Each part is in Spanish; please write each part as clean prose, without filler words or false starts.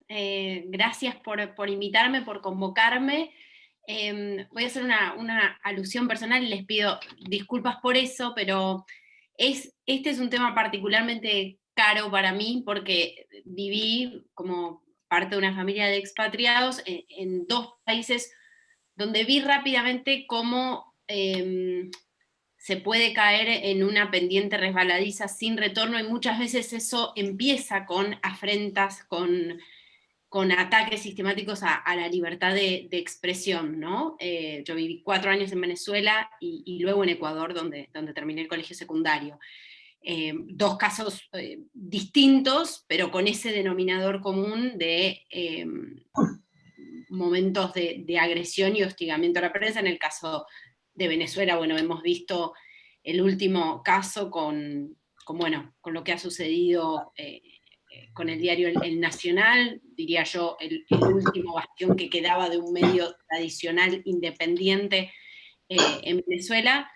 Gracias por invitarme, por convocarme. Voy a hacer una alusión personal y les pido disculpas por eso, pero este es un tema particularmente caro para mí porque viví como parte de una familia de expatriados en dos países donde vi rápidamente cómo se puede caer en una pendiente resbaladiza sin retorno, y muchas veces eso empieza con afrentas, con ataques sistemáticos a la libertad de expresión, ¿no? Yo viví 4 años en Venezuela y luego en Ecuador, donde terminé el colegio secundario. Dos casos distintos, pero con ese denominador común de momentos de agresión y hostigamiento a la prensa. En el caso de Venezuela, bueno, hemos visto el último caso con lo que ha sucedido con el diario El Nacional, diría yo, el último bastión que quedaba de un medio tradicional independiente en Venezuela.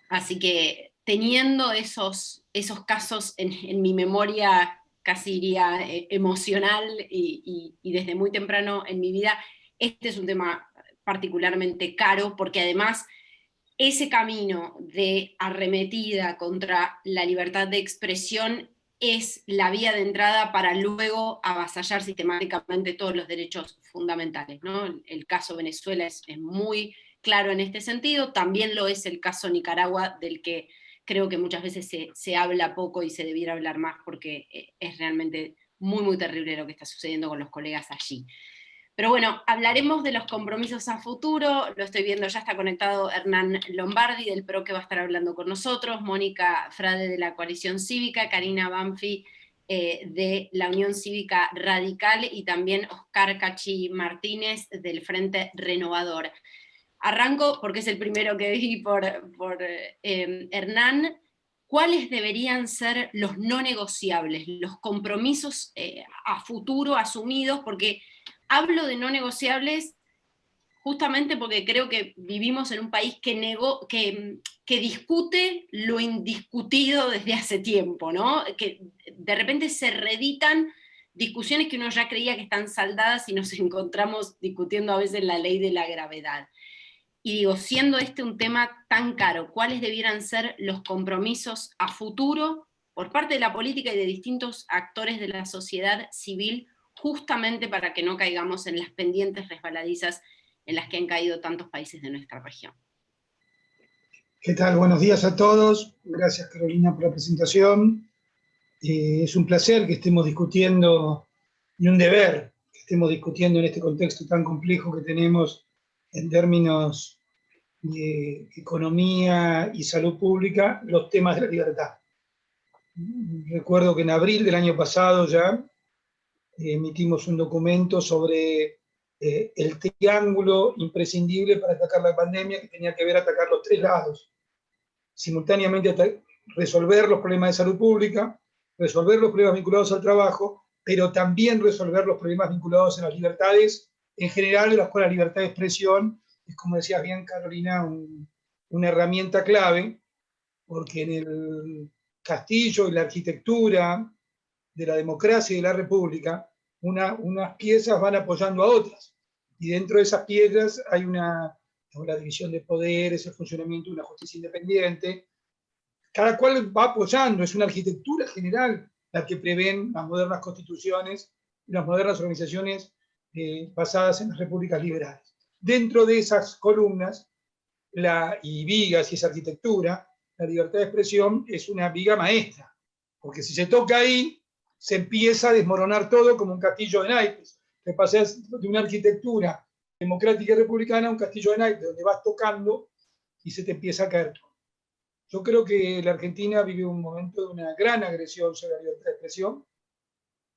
Así que teniendo esos casos en mi memoria, casi diría emocional, y desde muy temprano en mi vida, este es un tema particularmente caro, porque además ese camino de arremetida contra la libertad de expresión es la vía de entrada para luego avasallar sistemáticamente todos los derechos fundamentales, ¿no? El caso Venezuela es muy claro en este sentido, también lo es el caso Nicaragua, del que creo que muchas veces se habla poco y se debiera hablar más, porque es realmente muy terrible lo que está sucediendo con los colegas allí. Pero bueno, hablaremos de los compromisos a futuro. Lo estoy viendo, ya está conectado Hernán Lombardi del PRO, que va a estar hablando con nosotros, Mónica Frade de la Coalición Cívica, Karina Banfi de la Unión Cívica Radical, y también Oscar Cachi Martínez del Frente Renovador. Arranco porque es el primero que vi por Hernán. ¿Cuáles deberían ser los no negociables, los compromisos a futuro asumidos? Porque hablo de no negociables justamente porque creo que vivimos en un país que discute lo indiscutido desde hace tiempo, ¿no? Que de repente se reeditan discusiones que uno ya creía que están saldadas y nos encontramos discutiendo a veces la ley de la gravedad. Y digo, siendo este un tema tan caro, ¿cuáles debieran ser los compromisos a futuro por parte de la política y de distintos actores de la sociedad civil, justamente para que no caigamos en las pendientes resbaladizas en las que han caído tantos países de nuestra región? ¿Qué tal? Buenos días a todos. Gracias, Carolina, por la presentación. Es un placer que estemos discutiendo, y un deber que estemos discutiendo en este contexto tan complejo que tenemos en términos de economía y salud pública, los temas de la libertad. Recuerdo que en abril del año pasado ya emitimos un documento sobre el triángulo imprescindible para atacar la pandemia, que tenía que ver atacar los 3 lados. Simultáneamente resolver los problemas de salud pública, resolver los problemas vinculados al trabajo, pero también resolver los problemas vinculados a las libertades en general, de las cuales la libertad de expresión es, como decías bien, Carolina, una herramienta clave, porque en el castillo y la arquitectura de la democracia y de la república, unas piezas van apoyando a otras, y dentro de esas piezas hay una división de poderes, el funcionamiento de una justicia independiente, cada cual va apoyando, es una arquitectura general la que prevén las modernas constituciones y las modernas organizaciones basadas en las repúblicas liberales. Dentro de esas columnas y vigas y esa arquitectura, la libertad de expresión es una viga maestra, porque si se toca ahí, se empieza a desmoronar todo como un castillo de naipes. Te pasas de una arquitectura democrática y republicana a un castillo de naipes, donde vas tocando y se te empieza a caer todo. Yo creo que la Argentina vive un momento de una gran agresión sobre la libertad de expresión,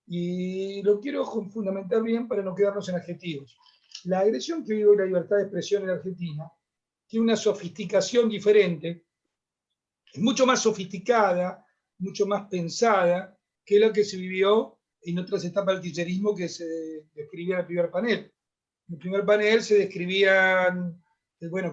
y lo quiero fundamentar bien para no quedarnos en adjetivos. La agresión que vive hoy la libertad de expresión en la Argentina tiene una sofisticación diferente, es mucho más sofisticada, mucho más pensada que la que se vivió en otras etapas del kirchnerismo que se describía en el primer panel. En el primer panel se describían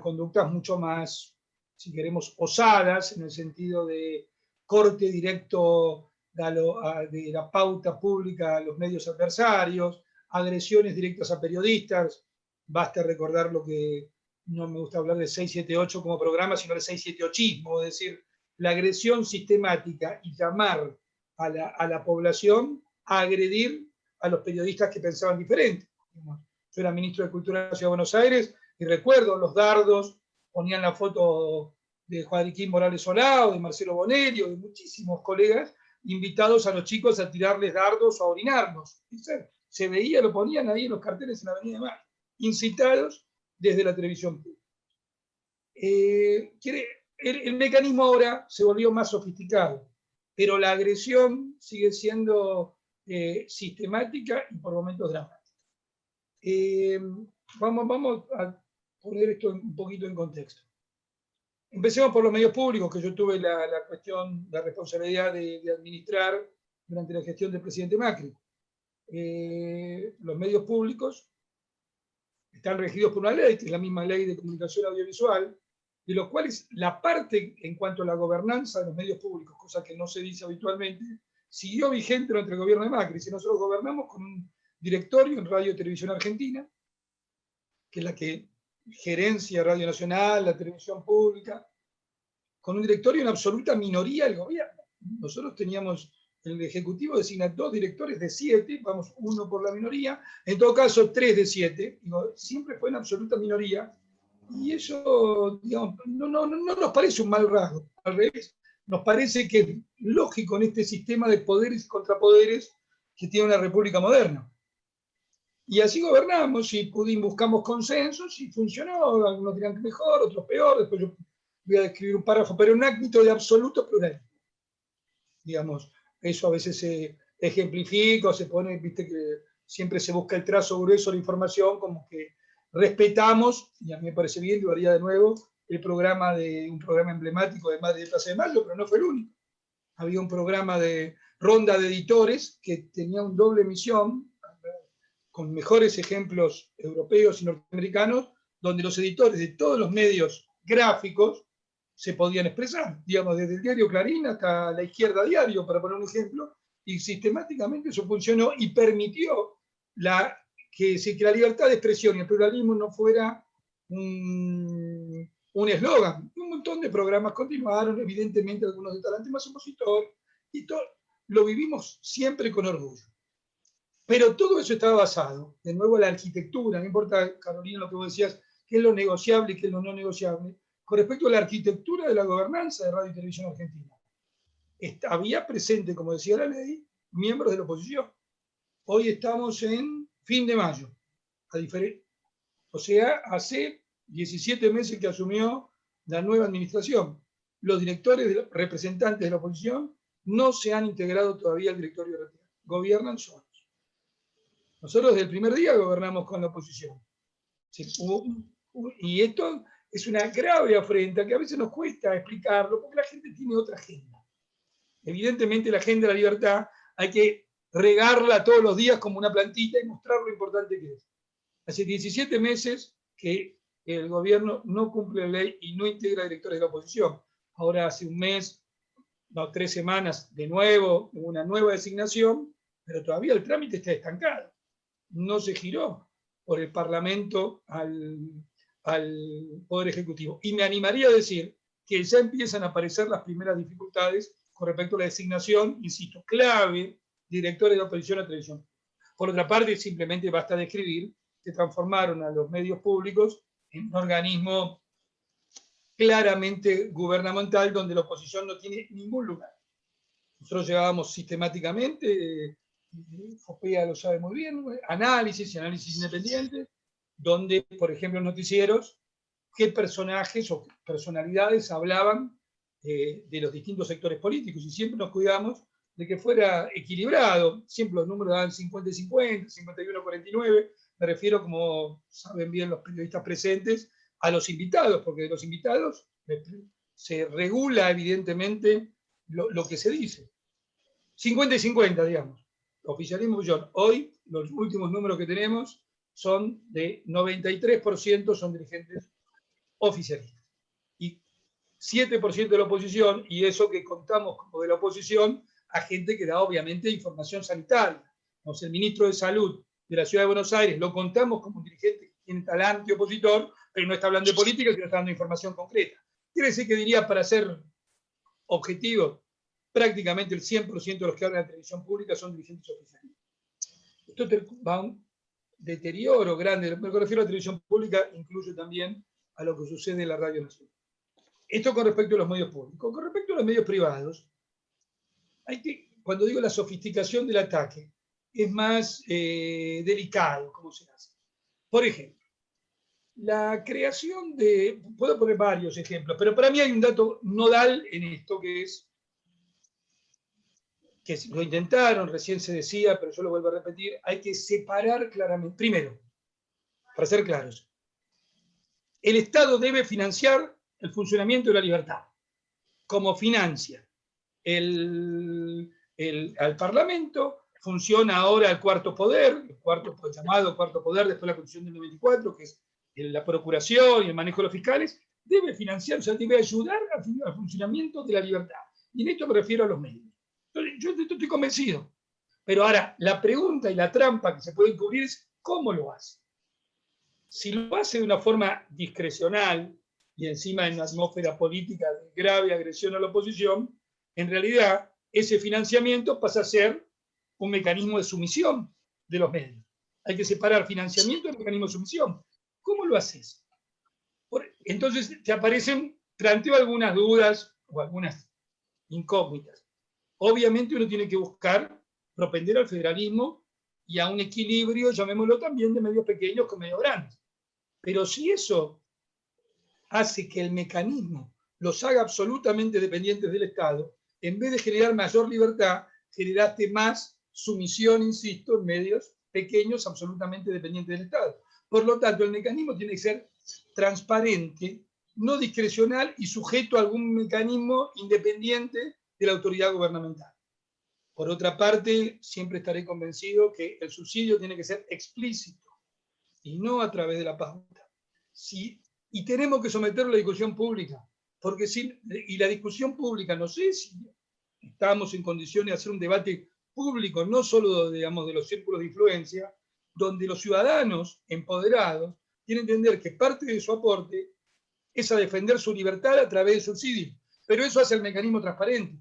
conductas mucho más, si queremos, osadas, en el sentido de corte directo de la pauta pública a los medios adversarios, agresiones directas a periodistas. Basta recordar lo que, no me gusta hablar de 678 como programa, sino del 678ismo, es decir, la agresión sistemática y llamar a la población a agredir a los periodistas que pensaban diferente. Yo era ministro de Cultura de la Ciudad de Buenos Aires y recuerdo los dardos, ponían la foto de Joaquín Morales Solá, de Marcelo Bonelli, de muchísimos colegas invitados a los chicos a tirarles dardos o a orinarlos. Se veía, lo ponían ahí en los carteles en la Avenida de Mayo, incitados desde la televisión pública. El mecanismo ahora se volvió más sofisticado, pero la agresión sigue siendo sistemática y por momentos dramática. Vamos a poner esto un poquito en contexto. Empecemos por los medios públicos, que yo tuve la responsabilidad de administrar durante la gestión del presidente Macri. Los medios públicos están regidos por una ley, que es la misma ley de comunicación audiovisual, de los cuales la parte en cuanto a la gobernanza de los medios públicos, cosa que no se dice habitualmente, siguió vigente durante el gobierno de Macri. Si nosotros gobernamos con un directorio en Radio y Televisión Argentina, que es la que gerencia Radio Nacional, la televisión pública, con un directorio en absoluta minoría del gobierno. Nosotros teníamos, el Ejecutivo designa 2 directores de 7, vamos, 1 por la minoría, en todo caso 3 de 7, digo, siempre fue en absoluta minoría, y eso, digamos, no nos parece un mal rasgo, al revés, nos parece que es lógico en este sistema de poderes y contrapoderes que tiene una república moderna. Y así gobernamos y buscamos consensos y funcionó, algunos dirán que mejor, otros peor, después yo voy a describir un párrafo, pero un ámbito de absoluto pluralismo. Digamos, eso a veces se ejemplifica o se pone, viste que siempre se busca el trazo grueso de la información, como que respetamos, y a mí me parece bien, lo haría de nuevo, un programa emblemático de Madre de Plaza de Mayo, pero no fue el único. Había un programa de ronda de editores que tenía una doble misión, con mejores ejemplos europeos y norteamericanos, donde los editores de todos los medios gráficos se podían expresar, digamos, desde el diario Clarín hasta La Izquierda Diario, para poner un ejemplo, y sistemáticamente eso funcionó y permitió que la libertad de expresión y el pluralismo no fuera un eslogan. Un montón de programas continuaron, evidentemente algunos de talante más opositor, y todo lo vivimos siempre con orgullo. Pero todo eso estaba basado, de nuevo, en la arquitectura, no importa, Carolina, lo que vos decías, qué es lo negociable y qué es lo no negociable, con respecto a la arquitectura de la gobernanza de Radio y Televisión Argentina. Había presente, como decía la ley, miembros de la oposición. Hoy estamos en fin de mayo, o sea, hace 17 meses que asumió la nueva administración. Los directores, representantes de la oposición, no se han integrado todavía al directorio de RTR. Gobiernan solos. Nosotros desde el primer día gobernamos con la oposición. Y esto es una grave afrenta que a veces nos cuesta explicarlo porque la gente tiene otra agenda. Evidentemente la agenda de la libertad hay que regarla todos los días como una plantita y mostrar lo importante que es. Hace 17 meses que el gobierno no cumple la ley y no integra directores de la oposición. Ahora hace un mes, 3 semanas, de nuevo, una nueva designación, pero todavía el trámite está estancado. No se giró por el Parlamento al Poder Ejecutivo. Y me animaría a decir que ya empiezan a aparecer las primeras dificultades con respecto a la designación, insisto, clave, directores de oposición a televisión. Por otra parte, simplemente basta describir que transformaron a los medios públicos en un organismo claramente gubernamental donde la oposición no tiene ningún lugar. Nosotros llevábamos sistemáticamente, Fopea lo sabe muy bien, análisis independientes, donde, por ejemplo, en noticieros, qué personajes o personalidades hablaban de los distintos sectores políticos, y siempre nos cuidamos de que fuera equilibrado. Siempre los números daban 50-50, 51-49, me refiero, como saben bien los periodistas presentes, a los invitados, porque de los invitados se regula evidentemente lo que se dice. 50-50, digamos. Oficialismo, hoy los últimos números que tenemos son de 93% son dirigentes oficialistas. Y 7% de la oposición, y eso que contamos como de la oposición, a gente que da obviamente información sanitaria. Entonces, el ministro de Salud de la Ciudad de Buenos Aires lo contamos como un dirigente que tiene talante opositor, pero no está hablando de política, sino está dando información concreta. Quiere decir que diría, para ser objetivo, prácticamente el 100% de los que hablan en la televisión pública son dirigentes oficiales. Esto va a un deterioro grande. Me refiero a la televisión pública, incluye también a lo que sucede en la Radio Nacional. Esto con respecto a los medios públicos. Con respecto a los medios privados, cuando digo la sofisticación del ataque, es más delicado cómo se hace. Por ejemplo, la creación de... Puedo poner varios ejemplos, pero para mí hay un dato nodal en esto, que lo intentaron, recién se decía, pero yo lo vuelvo a repetir, hay que separar claramente. Primero, para ser claros, el Estado debe financiar el funcionamiento de la libertad, como financia al Parlamento, funciona ahora el cuarto poder, llamado cuarto poder después de la Constitución del 94, que es la procuración y el manejo de los fiscales, debe financiar, o sea, debe ayudar al funcionamiento de la libertad. Y en esto me refiero a los medios. Entonces, yo estoy convencido. Pero ahora, la pregunta y la trampa que se puede encubrir es ¿cómo lo hace? Si lo hace de una forma discrecional y encima en una atmósfera política de grave agresión a la oposición, en realidad ese financiamiento pasa a ser un mecanismo de sumisión de los medios. Hay que separar financiamiento del mecanismo de sumisión. ¿Cómo lo haces? Entonces te planteo algunas dudas o algunas incógnitas. Obviamente uno tiene que buscar propender al federalismo y a un equilibrio, llamémoslo también, de medios pequeños con medios grandes. Pero si eso hace que el mecanismo los haga absolutamente dependientes del Estado, en vez de generar mayor libertad, generaste más sumisión, insisto, en medios pequeños absolutamente dependientes del Estado. Por lo tanto, el mecanismo tiene que ser transparente, no discrecional y sujeto a algún mecanismo independiente de la autoridad gubernamental. Por otra parte, siempre estaré convencido que el subsidio tiene que ser explícito y no a través de la pauta. Y tenemos que someterlo a la discusión pública, porque y la discusión pública, no sé si estamos en condiciones de hacer un debate público, no solo, digamos, de los círculos de influencia, donde los ciudadanos empoderados tienen que entender que parte de su aporte es a defender su libertad a través del subsidio. Pero eso hace el mecanismo transparente.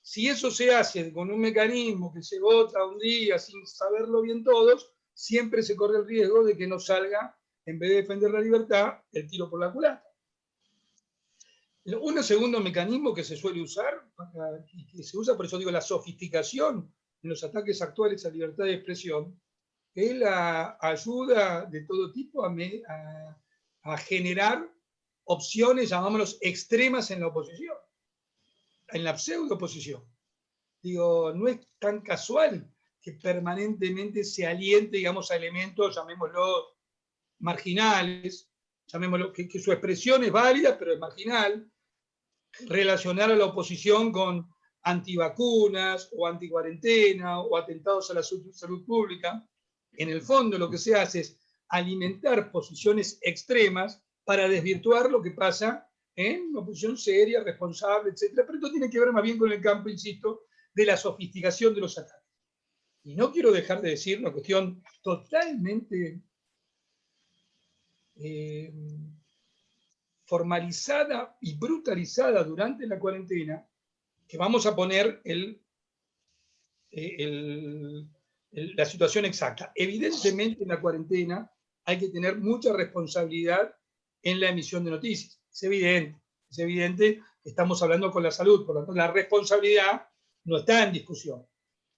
Si eso se hace con un mecanismo que se vota un día sin saberlo bien todos, siempre se corre el riesgo de que nos salga, en vez de defender la libertad, el tiro por la culata. Un segundo mecanismo que se suele usar, y que se usa, por eso digo, la sofisticación en los ataques actuales a libertad de expresión, es la ayuda de todo tipo a generar opciones, llamámoslos, extremas en la oposición, en la pseudo-oposición. Digo, no es tan casual que permanentemente se aliente, digamos, a elementos, llamémoslo, marginales, llamémoslo, que su expresión es válida, pero es marginal, relacionar a la oposición con antivacunas, o anticuarentena, o atentados a la salud pública. En el fondo lo que se hace es alimentar posiciones extremas para desvirtuar lo que pasa en una posición seria, responsable, etc. Pero esto tiene que ver más bien con el campo, insisto, de la sofisticación de los ataques. Y no quiero dejar de decir una cuestión totalmente formalizada y brutalizada durante la cuarentena, que vamos a poner la situación exacta. Evidentemente en la cuarentena hay que tener mucha responsabilidad en la emisión de noticias. Es evidente que estamos hablando con la salud, por lo tanto la responsabilidad no está en discusión.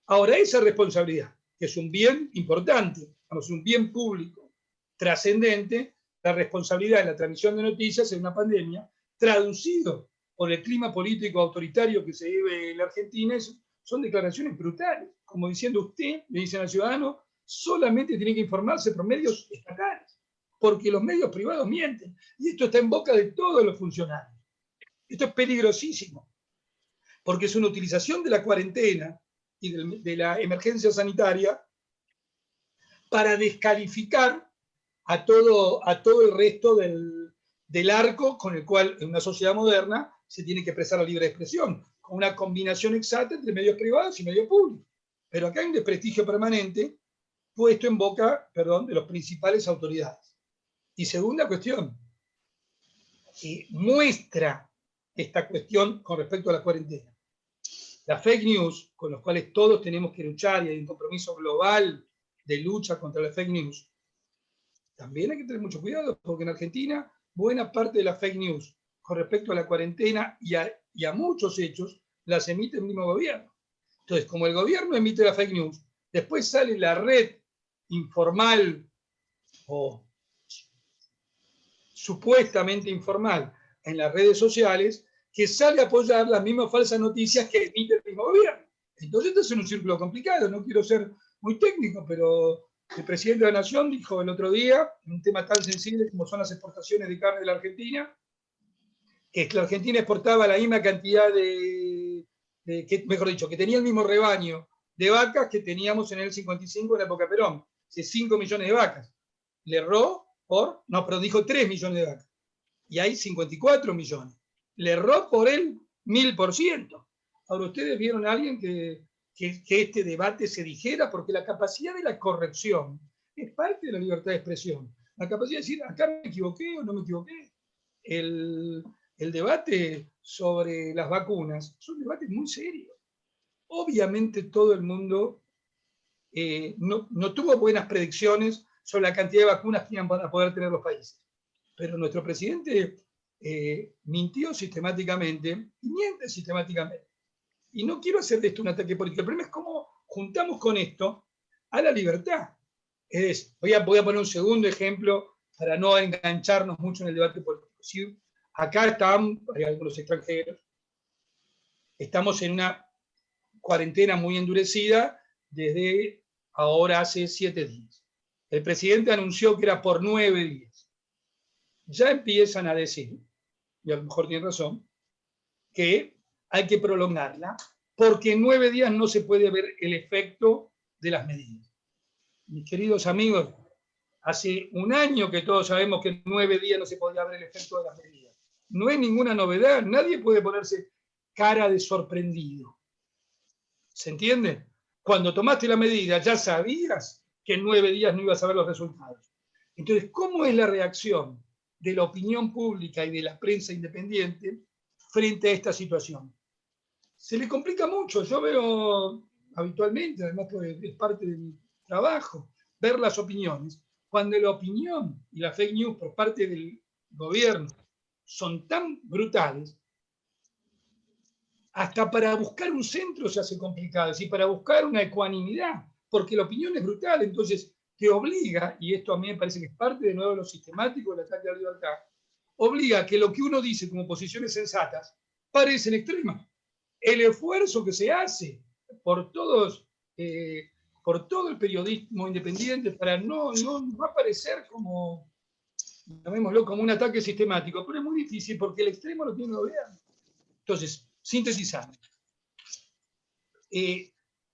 Ahora, esa responsabilidad, que es un bien importante, es un bien público, trascendente, la responsabilidad de la transmisión de noticias en una pandemia, traducido por el clima político autoritario que se vive en la Argentina, son declaraciones brutales, como diciendo usted, le dicen al ciudadano, solamente tiene que informarse por medios estatales, porque los medios privados mienten, y esto está en boca de todos los funcionarios. Esto es peligrosísimo, porque es una utilización de la cuarentena y de la emergencia sanitaria para descalificar a todo el resto del arco con el cual en una sociedad moderna se tiene que expresar la libre expresión, con una combinación exacta entre medios privados y medios públicos. Pero acá hay un desprestigio permanente puesto en boca, perdón, de las principales autoridades. Y segunda cuestión, muestra esta cuestión con respecto a la cuarentena. Las fake news, con las cuales todos tenemos que luchar, y hay un compromiso global de lucha contra las fake news, también hay que tener mucho cuidado, porque en Argentina buena parte de las fake news con respecto a la cuarentena y a muchos hechos las emite el mismo gobierno. Entonces, como el gobierno emite la fake news, después sale la red informal o supuestamente informal en las redes sociales que sale a apoyar las mismas falsas noticias que emite el mismo gobierno. Entonces, esto es un círculo complicado. No quiero ser muy técnico, pero el presidente de la Nación dijo el otro día, un tema tan sensible como son las exportaciones de carne de la Argentina, que la Argentina exportaba la misma cantidad mejor dicho, que tenía el mismo rebaño de vacas que teníamos en el 55 en la época Perón, 5 millones de vacas. Le erró pero dijo 3 millones de vacas. Y hay 54 millones. Le erró por el 1000%. Ahora, ¿ustedes vieron a alguien que este debate se dijera? Porque la capacidad de la corrección es parte de la libertad de expresión. La capacidad de decir, acá me equivoqué o no me equivoqué. El debate sobre las vacunas es un debate muy serio. Obviamente todo el mundo no tuvo buenas predicciones sobre la cantidad de vacunas que iban a poder tener los países. Pero nuestro presidente mintió sistemáticamente y miente sistemáticamente. Y no quiero hacer de esto un ataque político. El problema es cómo juntamos con esto a la libertad. Voy a poner un segundo ejemplo para no engancharnos mucho en el debate político. Si acá hay algunos extranjeros, estamos en una cuarentena muy endurecida desde ahora hace 7 días. El presidente anunció que era por 9 días. Ya empiezan a decir, y a lo mejor tienen razón, que hay que prolongarla, porque en 9 días no se puede ver el efecto de las medidas. Mis queridos amigos, hace un año que todos sabemos que en 9 días no se podía ver el efecto de las medidas. No es ninguna novedad, nadie puede ponerse cara de sorprendido. ¿Se entiende? Cuando tomaste la medida ya sabías que en 9 días no ibas a ver los resultados. Entonces, ¿cómo es la reacción de la opinión pública y de la prensa independiente frente a esta situación? Se le complica mucho. Yo veo habitualmente, además es parte de mi trabajo, ver las opiniones. Cuando la opinión y la fake news por parte del gobierno son tan brutales, hasta para buscar un centro se hace complicado, es decir, para buscar una ecuanimidad, porque la opinión es brutal, entonces te obliga, y esto a mí me parece que es parte de nuevo de lo sistemático del ataque a la libertad, obliga a que lo que uno dice como posiciones sensatas parecen extremas. El esfuerzo que se hace por todo el periodismo independiente para no aparecer como, llamémoslo, como un ataque sistemático, pero es muy difícil porque el extremo lo tiene el gobierno. Entonces, sintetizando,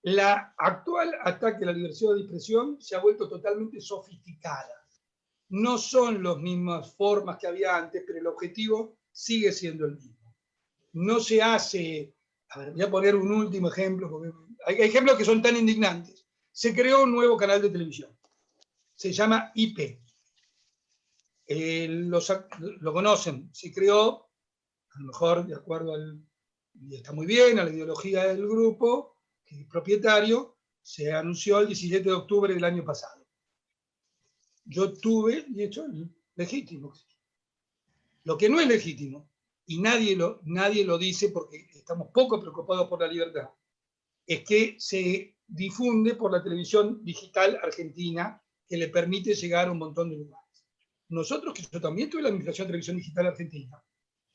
la actual ataque a la libertad de expresión se ha vuelto totalmente sofisticada. No son las mismas formas que había antes, pero el objetivo sigue siendo el mismo. No se hace, voy a poner un último ejemplo, porque hay ejemplos que son tan indignantes. Se creó un nuevo canal de televisión, se llama IP. Lo conocen, se creó, a lo mejor de acuerdo y está muy bien, a la ideología del grupo, que es propietario, se anunció el 17 de octubre del año pasado. Yo tuve, y hecho, legítimo. Lo que no es legítimo, y nadie lo dice porque estamos poco preocupados por la libertad, es que se difunde por la televisión digital argentina, que le permite llegar a un montón de lugares. Nosotros, que yo también tuve la administración de televisión digital argentina,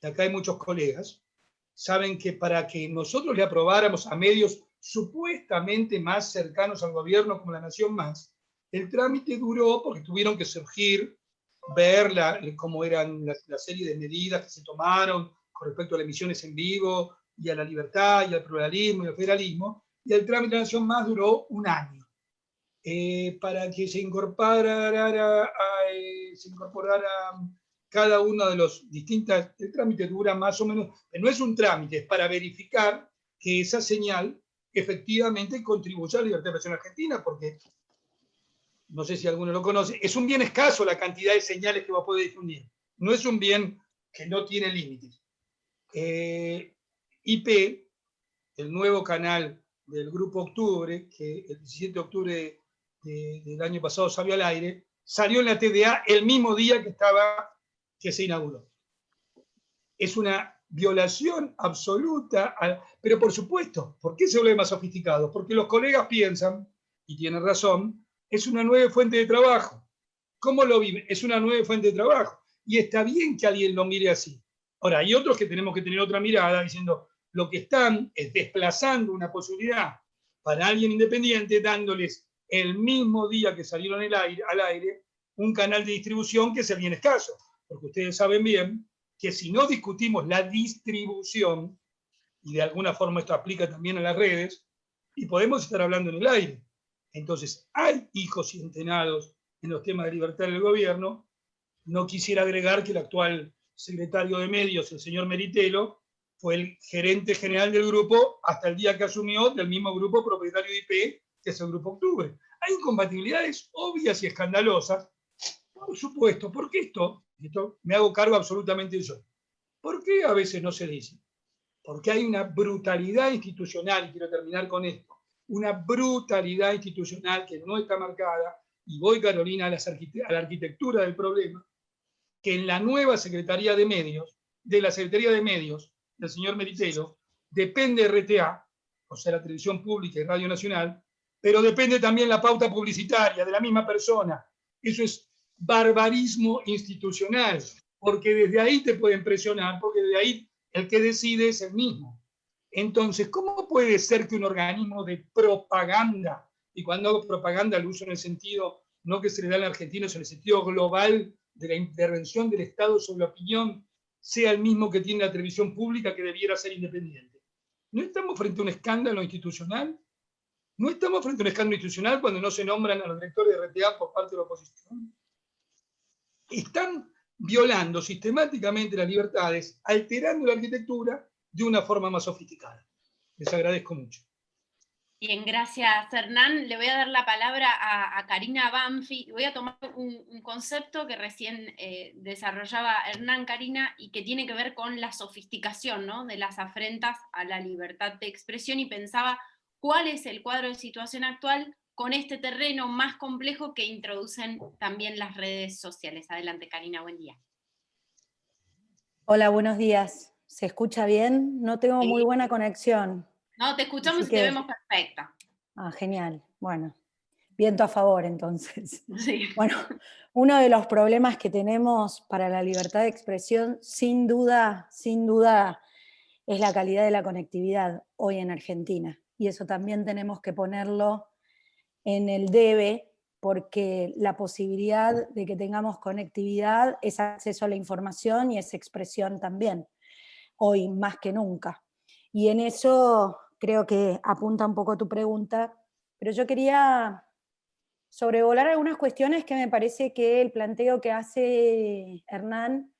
y acá hay muchos colegas, saben que para que nosotros le aprobáramos a medios supuestamente más cercanos al gobierno como La Nación Más, el trámite duró porque tuvieron que surgir, ver cómo eran la serie de medidas que se tomaron con respecto a las emisiones en vivo y a la libertad y al pluralismo y al federalismo, y el trámite de La Nación Más duró un año. Para que se incorporara cada uno de los distintos, el trámite dura más o menos, no es un trámite, es para verificar que esa señal efectivamente contribuye a la libertad de expresión argentina, porque no sé si alguno lo conoce, es un bien escaso la cantidad de señales que va a poder difundir. No es un bien que no tiene límites. IP, el nuevo canal del Grupo Octubre, que el 17 de octubre del año pasado salió al aire, salió en la TDA el mismo día que se inauguró. Es una violación absoluta, pero por supuesto, ¿por qué se vuelve más sofisticado? Porque los colegas piensan, y tienen razón, es una nueva fuente de trabajo. ¿Cómo lo viven? Es una nueva fuente de trabajo. Y está bien que alguien lo mire así. Ahora, hay otros que tenemos que tener otra mirada diciendo, lo que están es desplazando una posibilidad para alguien independiente, dándoles el mismo día que salieron al aire un canal de distribución que es el bien escaso. Porque ustedes saben bien que si no discutimos la distribución, y de alguna forma esto aplica también a las redes, y podemos estar hablando en el aire. Entonces, hay hijos y entrenados en los temas de libertad del gobierno. No quisiera agregar que el actual secretario de Medios, el señor Meritelo, fue el gerente general del grupo hasta el día que asumió del mismo grupo propietario de IP, que es el Grupo Octubre. Hay incompatibilidades obvias y escandalosas, por supuesto, porque esto me hago cargo absolutamente yo. ¿Por qué a veces no se dice? Porque hay una brutalidad institucional, y quiero terminar con esto, una brutalidad institucional que no está marcada, y voy, Carolina, a la arquitectura del problema, que en la nueva Secretaría de Medios, de la Secretaría de Medios del señor Meritelo, depende RTA, o sea, la Televisión Pública y Radio Nacional, pero depende también la pauta publicitaria de la misma persona. Eso es barbarismo institucional, porque desde ahí te pueden presionar, porque desde ahí el que decide es el mismo. Entonces, ¿cómo puede ser que un organismo de propaganda, y cuando hago propaganda lo uso en el sentido, no que se le da en la Argentina, sino en el sentido global de la intervención del Estado sobre la opinión, sea el mismo que tiene la televisión pública, que debiera ser independiente? ¿No estamos frente a un escándalo institucional? ¿No estamos frente a un escándalo institucional cuando no se nombran a los directores de RTA por parte de la oposición? Están violando sistemáticamente las libertades, alterando la arquitectura de una forma más sofisticada. Les agradezco mucho. Bien, gracias Hernán. Le voy a dar la palabra a Karina Banfi. Voy a tomar un concepto que recién desarrollaba Hernán, Karina, y que tiene que ver con la sofisticación, ¿no?, de las afrentas a la libertad de expresión, y pensaba cuál es el cuadro de situación actual con este terreno más complejo que introducen también las redes sociales. Adelante, Karina, buen día. Hola, buenos días. ¿Se escucha bien? No tengo muy buena conexión. No, te escuchamos y te vemos perfecta. Ah, genial. Bueno, viento a favor entonces. Sí. Bueno, uno de los problemas que tenemos para la libertad de expresión, sin duda, es la calidad de la conectividad hoy en Argentina. Y eso también tenemos que ponerlo en el debe, porque la posibilidad de que tengamos conectividad es acceso a la información y es expresión también, hoy más que nunca. Y en eso creo que apunta un poco tu pregunta, pero yo quería sobrevolar algunas cuestiones que me parece que el planteo que hace Hernán,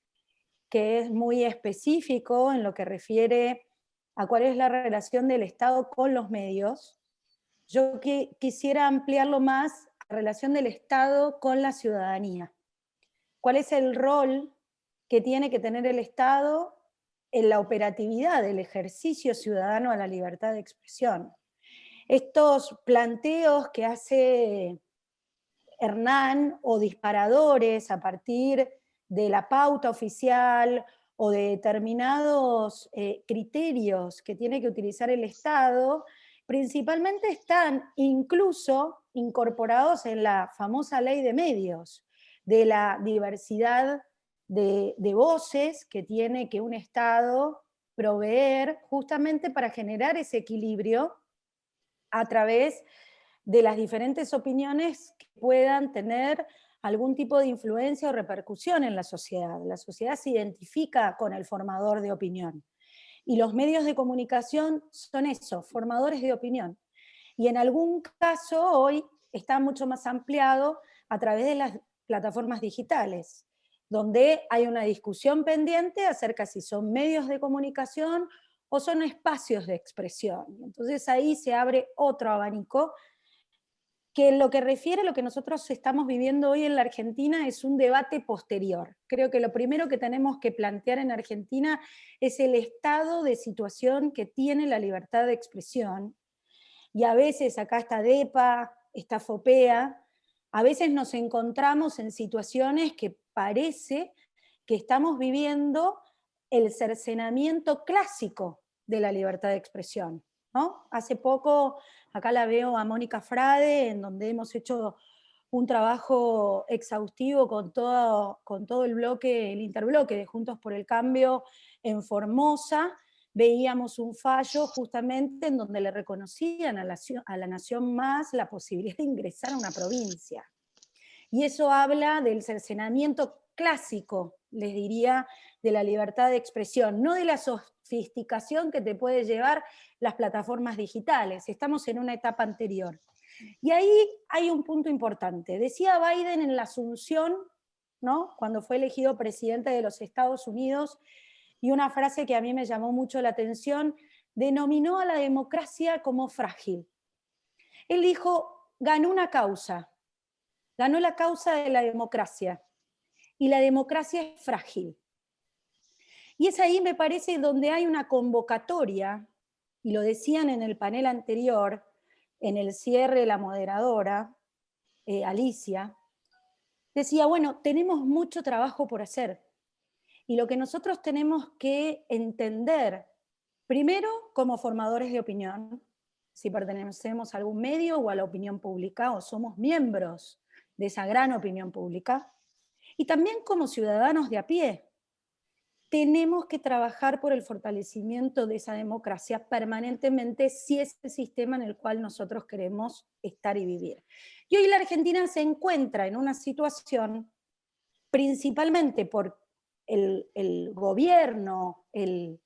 que es muy específico en lo que refiere a cuál es la relación del Estado con los medios, yo quisiera ampliarlo más a la relación del Estado con la ciudadanía. ¿Cuál es el rol que tiene que tener el Estado en la operatividad del ejercicio ciudadano a la libertad de expresión? Estos planteos que hace Hernán, o disparadores a partir de la pauta oficial o de determinados criterios que tiene que utilizar el Estado, principalmente están incluso incorporados en la famosa ley de medios, de la diversidad de voces que tiene que un Estado proveer justamente para generar ese equilibrio a través de las diferentes opiniones que puedan tener algún tipo de influencia o repercusión en la sociedad. La sociedad se identifica con el formador de opinión. Y los medios de comunicación son eso, formadores de opinión. Y en algún caso hoy está mucho más ampliado a través de las plataformas digitales. donde hay una discusión pendiente acerca si son medios de comunicación o son espacios de expresión. Entonces ahí se abre otro abanico que en lo que refiere a lo que nosotros estamos viviendo hoy en la Argentina es un debate posterior. Creo que lo primero que tenemos que plantear en Argentina es el estado de situación que tiene la libertad de expresión. Y a veces acá está DEPA, está FOPEA, a veces nos encontramos en situaciones que parece que estamos viviendo el cercenamiento clásico de la libertad de expresión, ¿no? Hace poco, acá la veo a Mónica Frade, en donde hemos hecho un trabajo exhaustivo con todo el bloque, el interbloque de Juntos por el Cambio en Formosa. Veíamos un fallo justamente en donde le reconocían a la Nación Más la posibilidad de ingresar a una provincia. Y eso habla del cercenamiento clásico, les diría, de la libertad de expresión, no de la sofisticación que te puede llevar las plataformas digitales. Estamos en una etapa anterior. Y ahí hay un punto importante. Decía Biden en la Asunción, ¿no?, cuando fue elegido presidente de los Estados Unidos, y una frase que a mí me llamó mucho la atención, denominó a la democracia como frágil. Él dijo, ganó una causa, ganó la causa de la democracia, y la democracia es frágil. Y es ahí, me parece, donde hay una convocatoria, y lo decían en el panel anterior, en el cierre la moderadora, Alicia, decía, bueno, tenemos mucho trabajo por hacer, y lo que nosotros tenemos que entender, primero, como formadores de opinión, si pertenecemos a algún medio o a la opinión pública, o somos miembros de esa gran opinión pública, y también como ciudadanos de a pie. Tenemos que trabajar por el fortalecimiento de esa democracia permanentemente si es el sistema en el cual nosotros queremos estar y vivir. Y hoy la Argentina se encuentra en una situación, principalmente por el gobierno, el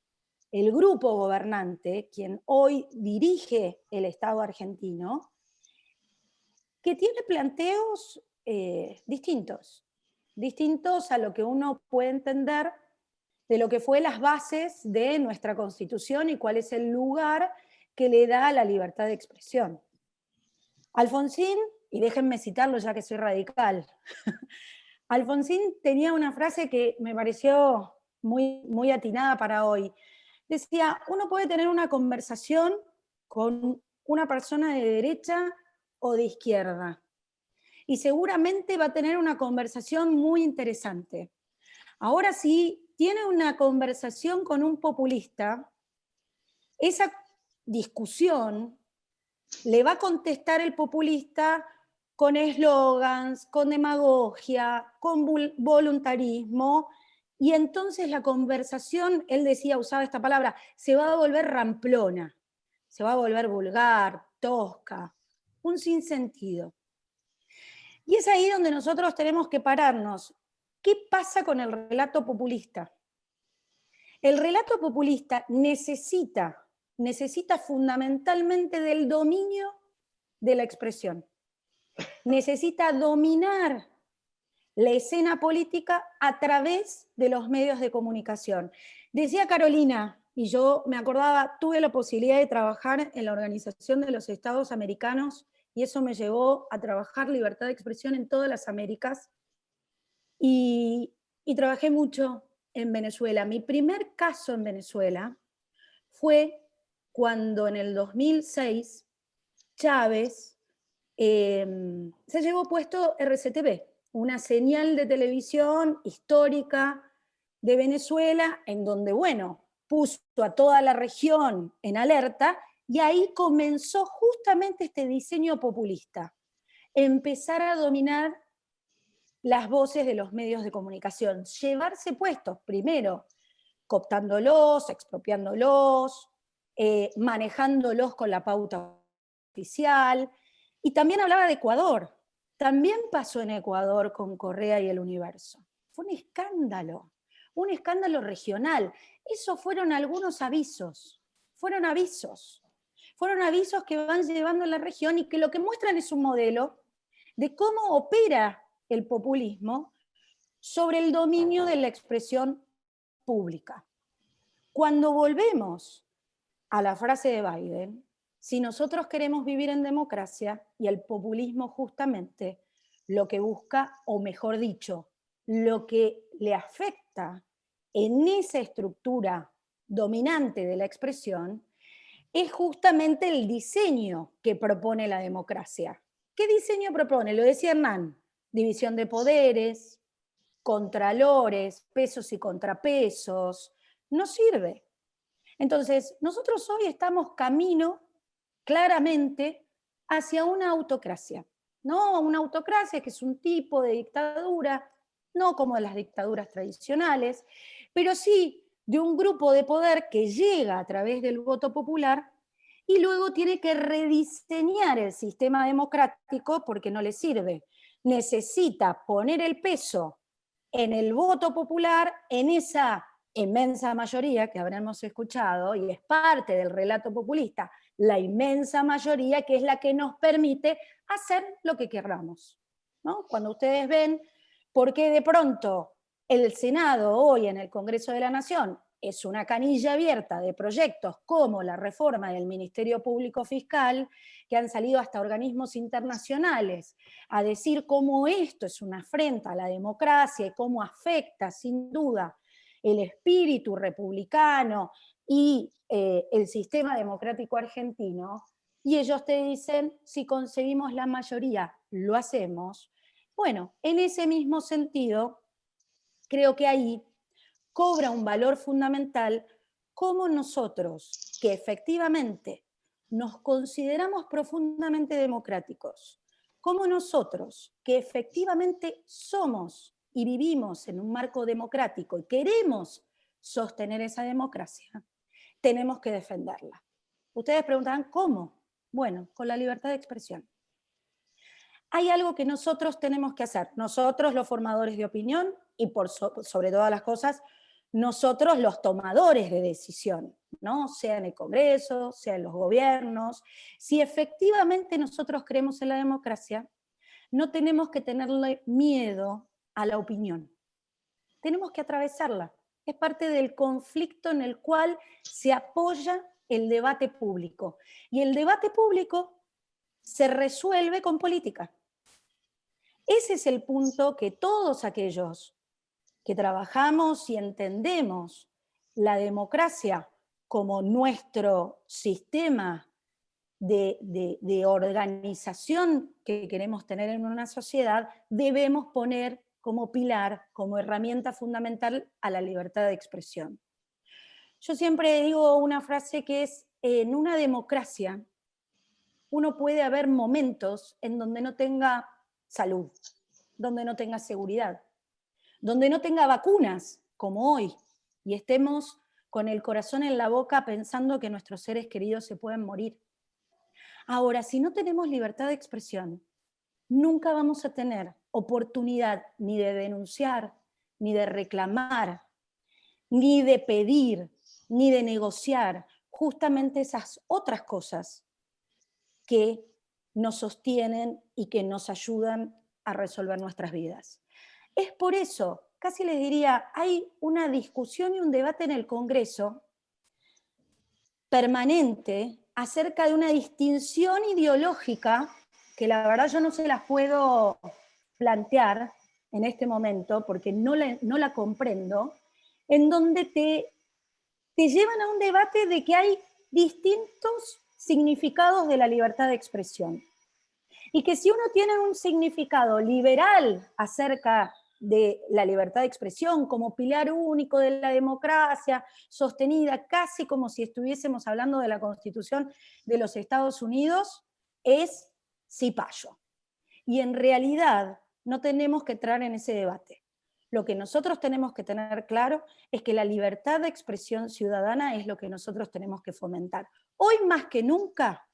grupo gobernante, quien hoy dirige el Estado argentino, que tiene planteos distintos a lo que uno puede entender de lo que fue las bases de nuestra Constitución y cuál es el lugar que le da a la libertad de expresión. Alfonsín, y déjenme citarlo ya que soy radical, Alfonsín tenía una frase que me pareció muy atinada para hoy. Decía, uno puede tener una conversación con una persona de derecha o de izquierda, y seguramente va a tener una conversación muy interesante. Ahora, si tiene una conversación con un populista, esa discusión le va a contestar el populista con eslogans, con demagogia, con voluntarismo, y entonces la conversación, él decía, usaba esta palabra, se va a volver ramplona, se va a volver vulgar, tosca, un sinsentido. Y es ahí donde nosotros tenemos que pararnos. ¿Qué pasa con el relato populista? El relato populista necesita fundamentalmente del dominio de la expresión. Necesita dominar la escena política a través de los medios de comunicación. Decía Carolina, y yo me acordaba, tuve la posibilidad de trabajar en la Organización de los Estados Americanos, y eso me llevó a trabajar libertad de expresión en todas las Américas, y trabajé mucho en Venezuela. Mi primer caso en Venezuela fue cuando en el 2006 Chávez se llevó puesto RCTV, una señal de televisión histórica de Venezuela, en donde, bueno, puso a toda la región en alerta, y ahí comenzó justamente este diseño populista, empezar a dominar las voces de los medios de comunicación, llevarse puestos, primero, cooptándolos, expropiándolos, manejándolos con la pauta oficial, y también hablaba de Ecuador. También pasó en Ecuador con Correa y El Universo. Fue un escándalo regional. Esos fueron algunos avisos, fueron avisos que van llevando a la región y que lo que muestran es un modelo de cómo opera el populismo sobre el dominio de la expresión pública. Cuando volvemos a la frase de Biden, si nosotros queremos vivir en democracia, y el populismo justamente lo que busca, o mejor dicho, lo que le afecta en esa estructura dominante de la expresión, es justamente el diseño que propone la democracia. ¿Qué diseño propone? Lo decía Hernán, división de poderes, contralores, pesos y contrapesos, no sirve. Entonces, nosotros hoy estamos camino claramente hacia una autocracia, ¿no? Una autocracia que es un tipo de dictadura, no como las dictaduras tradicionales, pero sí de un grupo de poder que llega a través del voto popular y luego tiene que rediseñar el sistema democrático porque no le sirve. Necesita poner el peso en el voto popular, en esa inmensa mayoría que habremos escuchado, y es parte del relato populista, la inmensa mayoría que es la que nos permite hacer lo que queramos, ¿no? Cuando ustedes ven por qué de pronto el Senado hoy en el Congreso de la Nación es una canilla abierta de proyectos como la reforma del Ministerio Público Fiscal, que han salido hasta organismos internacionales a decir cómo esto es una afrenta a la democracia y cómo afecta sin duda el espíritu republicano y el sistema democrático argentino, y ellos te dicen, si conseguimos la mayoría, lo hacemos. Bueno, en ese mismo sentido, creo que ahí cobra un valor fundamental cómo nosotros, que efectivamente nos consideramos profundamente democráticos, cómo nosotros, que efectivamente somos y vivimos en un marco democrático y queremos sostener esa democracia, tenemos que defenderla. Ustedes preguntarán, ¿cómo? Bueno, con la libertad de expresión. Hay algo que nosotros tenemos que hacer, nosotros los formadores de opinión y sobre todas las cosas, nosotros los tomadores de decisión, ¿no? Sea en el Congreso, sea en los gobiernos. Si efectivamente nosotros creemos en la democracia, no tenemos que tenerle miedo a la opinión. Tenemos que atravesarla. Es parte del conflicto en el cual se apoya el debate público. Y el debate público se resuelve con política. Ese es el punto que todos aquellos que trabajamos y entendemos la democracia como nuestro sistema de organización que queremos tener en una sociedad, debemos poner como pilar, como herramienta fundamental a la libertad de expresión. Yo siempre digo una frase que es, en una democracia uno puede haber momentos en donde no tenga salud, donde no tenga seguridad, donde no tenga vacunas, como hoy, y estemos con el corazón en la boca pensando que nuestros seres queridos se pueden morir. Ahora, si no tenemos libertad de expresión, nunca vamos a tener oportunidad ni de denunciar, ni de reclamar, ni de pedir, ni de negociar justamente esas otras cosas que nos sostienen y que nos ayudan a resolver nuestras vidas. Es por eso, casi les diría, hay una discusión y un debate en el Congreso permanente acerca de una distinción ideológica que la verdad yo no se las puedo plantear en este momento porque no la comprendo, en donde te llevan a un debate de que hay distintos significados de la libertad de expresión. Y que si uno tiene un significado liberal acerca de la libertad de expresión como pilar único de la democracia, sostenida casi como si estuviésemos hablando de la Constitución de los Estados Unidos, es cipayo. Y en realidad no tenemos que entrar en ese debate. Lo que nosotros tenemos que tener claro es que la libertad de expresión ciudadana es lo que nosotros tenemos que fomentar. Hoy más que nunca,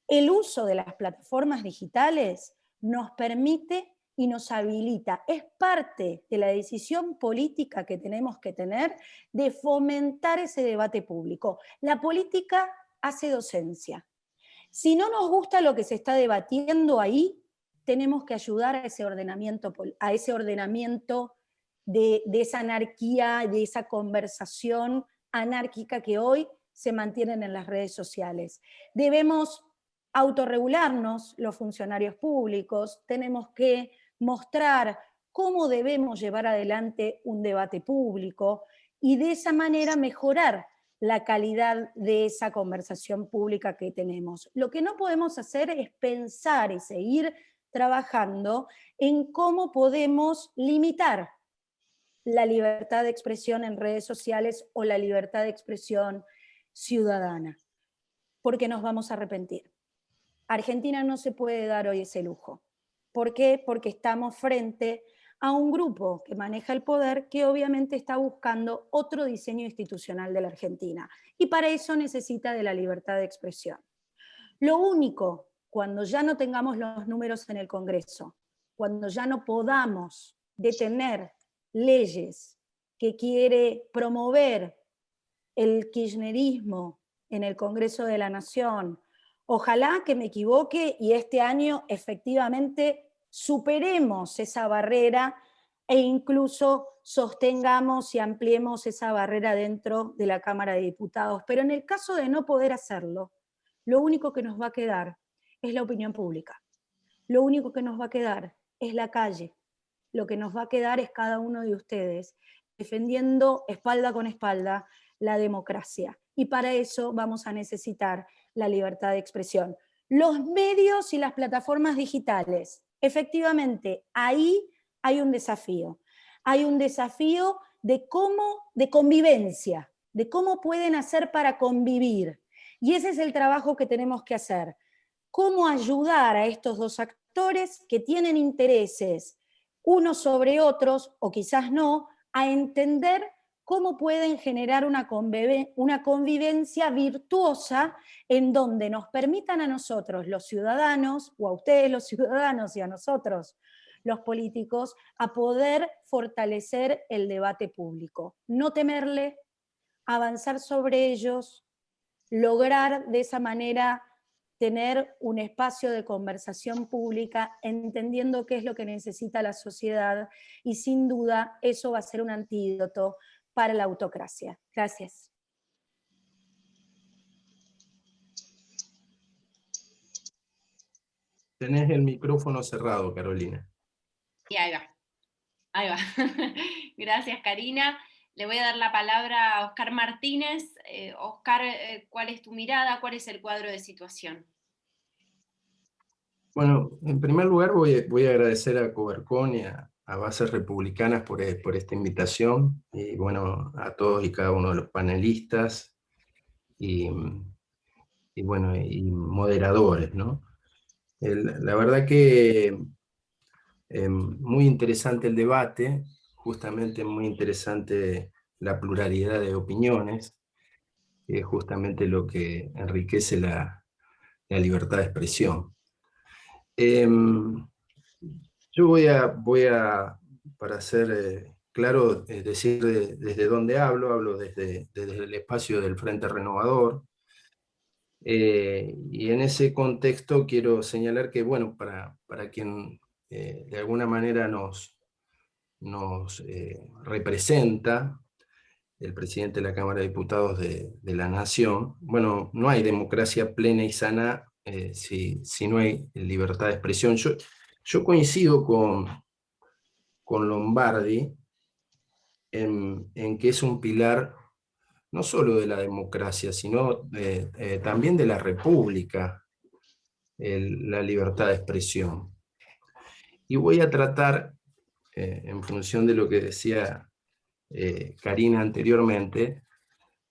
el uso de las plataformas digitales nos permite y nos habilita, es parte de la decisión política que tenemos que tener de fomentar ese debate público. La política hace docencia. Si no nos gusta lo que se está debatiendo ahí, tenemos que ayudar a ese ordenamiento de esa anarquía, de esa conversación anárquica que hoy se mantienen en las redes sociales. Debemos autorregularnos los funcionarios públicos, tenemos que mostrar cómo debemos llevar adelante un debate público y de esa manera mejorar la calidad de esa conversación pública que tenemos. Lo que no podemos hacer es pensar y seguir trabajando en cómo podemos limitar la libertad de expresión en redes sociales o la libertad de expresión ciudadana, porque nos vamos a arrepentir. Argentina no se puede dar hoy ese lujo. ¿Por qué? Porque estamos frente a un grupo que maneja el poder que obviamente está buscando otro diseño institucional de la Argentina. Y para eso necesita de la libertad de expresión. Lo único, cuando ya no tengamos los números en el Congreso, cuando ya no podamos detener leyes que quiere promover el kirchnerismo en el Congreso de la Nación, ojalá que me equivoque y este año efectivamente superemos esa barrera e incluso sostengamos y ampliemos esa barrera dentro de la Cámara de Diputados. Pero en el caso de no poder hacerlo, lo único que nos va a quedar es la opinión pública. Lo único que nos va a quedar es la calle. Lo que nos va a quedar es cada uno de ustedes defendiendo espalda con espalda la democracia. Y para eso vamos a necesitar la libertad de expresión. Los medios y las plataformas digitales, efectivamente, ahí hay un desafío. Hay un desafío de convivencia, de cómo pueden hacer para convivir. Y ese es el trabajo que tenemos que hacer. Cómo ayudar a estos dos actores que tienen intereses unos sobre otros, o quizás no, a entender cómo pueden generar una convivencia virtuosa en donde nos permitan a nosotros, los ciudadanos, o a ustedes los ciudadanos y a nosotros, los políticos, a poder fortalecer el debate público. No temerle, avanzar sobre ellos, lograr de esa manera tener un espacio de conversación pública, entendiendo qué es lo que necesita la sociedad, y sin duda eso va a ser un antídoto para la autocracia. Gracias. Tenés el micrófono cerrado, Carolina. Y ahí va. Ahí va. Gracias, Karina. Le voy a dar la palabra a Oscar Martínez. Oscar, ¿cuál es tu mirada? ¿Cuál es el cuadro de situación? Bueno, en primer lugar voy a agradecer a Cobercón y a Bases Republicanas por esta invitación, y bueno, a todos y cada uno de los panelistas y moderadores, ¿no? La verdad que muy interesante el debate, justamente muy interesante la pluralidad de opiniones, que es justamente lo que enriquece la libertad de expresión. Yo voy a para ser claro, decir desde dónde hablo desde el espacio del Frente Renovador, y en ese contexto quiero señalar que, bueno, para quien de alguna manera nos representa, el presidente de la Cámara de Diputados de la Nación, bueno, no hay democracia plena y sana si no hay libertad de expresión. Yo coincido con Lombardi en que es un pilar no solo de la democracia, sino también de la república, la libertad de expresión. Y voy a tratar, en función de lo que decía Karina anteriormente,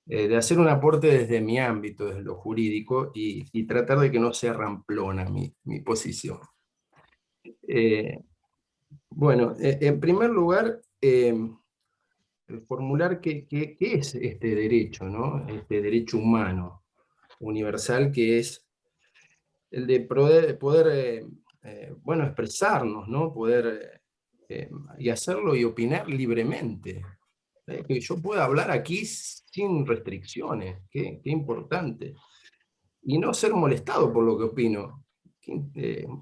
de hacer un aporte desde mi ámbito, desde lo jurídico, y tratar de que no sea ramplona mi posición. Bueno, en primer lugar, formular qué es este derecho, ¿no? Este derecho humano universal, que es el de poder bueno, expresarnos, ¿no? Poder y hacerlo y opinar libremente. Que yo pueda hablar aquí sin restricciones, qué importante. Y no ser molestado por lo que opino.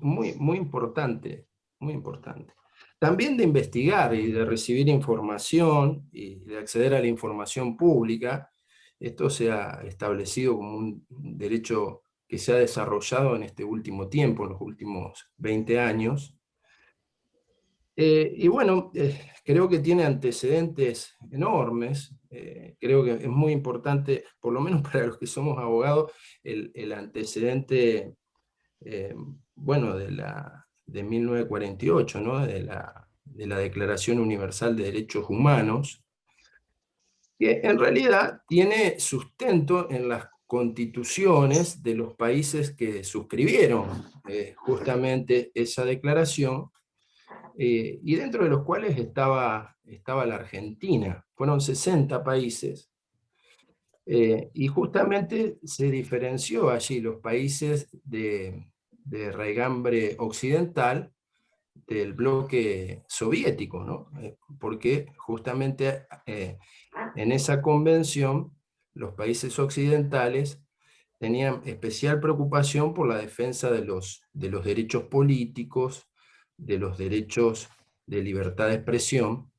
Muy importante, muy importante. también de investigar y de recibir información y de acceder a la información pública. Esto se ha establecido como un derecho que se ha desarrollado en este último tiempo, en los últimos 20 años. Y bueno, creo que tiene antecedentes enormes. Creo que es muy importante, por lo menos para los que somos abogados, el antecedente, bueno, de 1948, ¿no? de la Declaración Universal de Derechos Humanos, que en realidad tiene sustento en las constituciones de los países que suscribieron justamente esa declaración, y dentro de los cuales estaba la Argentina. Fueron 60 países, y justamente se diferenció allí los países de raigambre occidental del bloque soviético, ¿no? Porque justamente en esa convención los países occidentales tenían especial preocupación por la defensa de los derechos políticos, de los derechos de libertad de expresión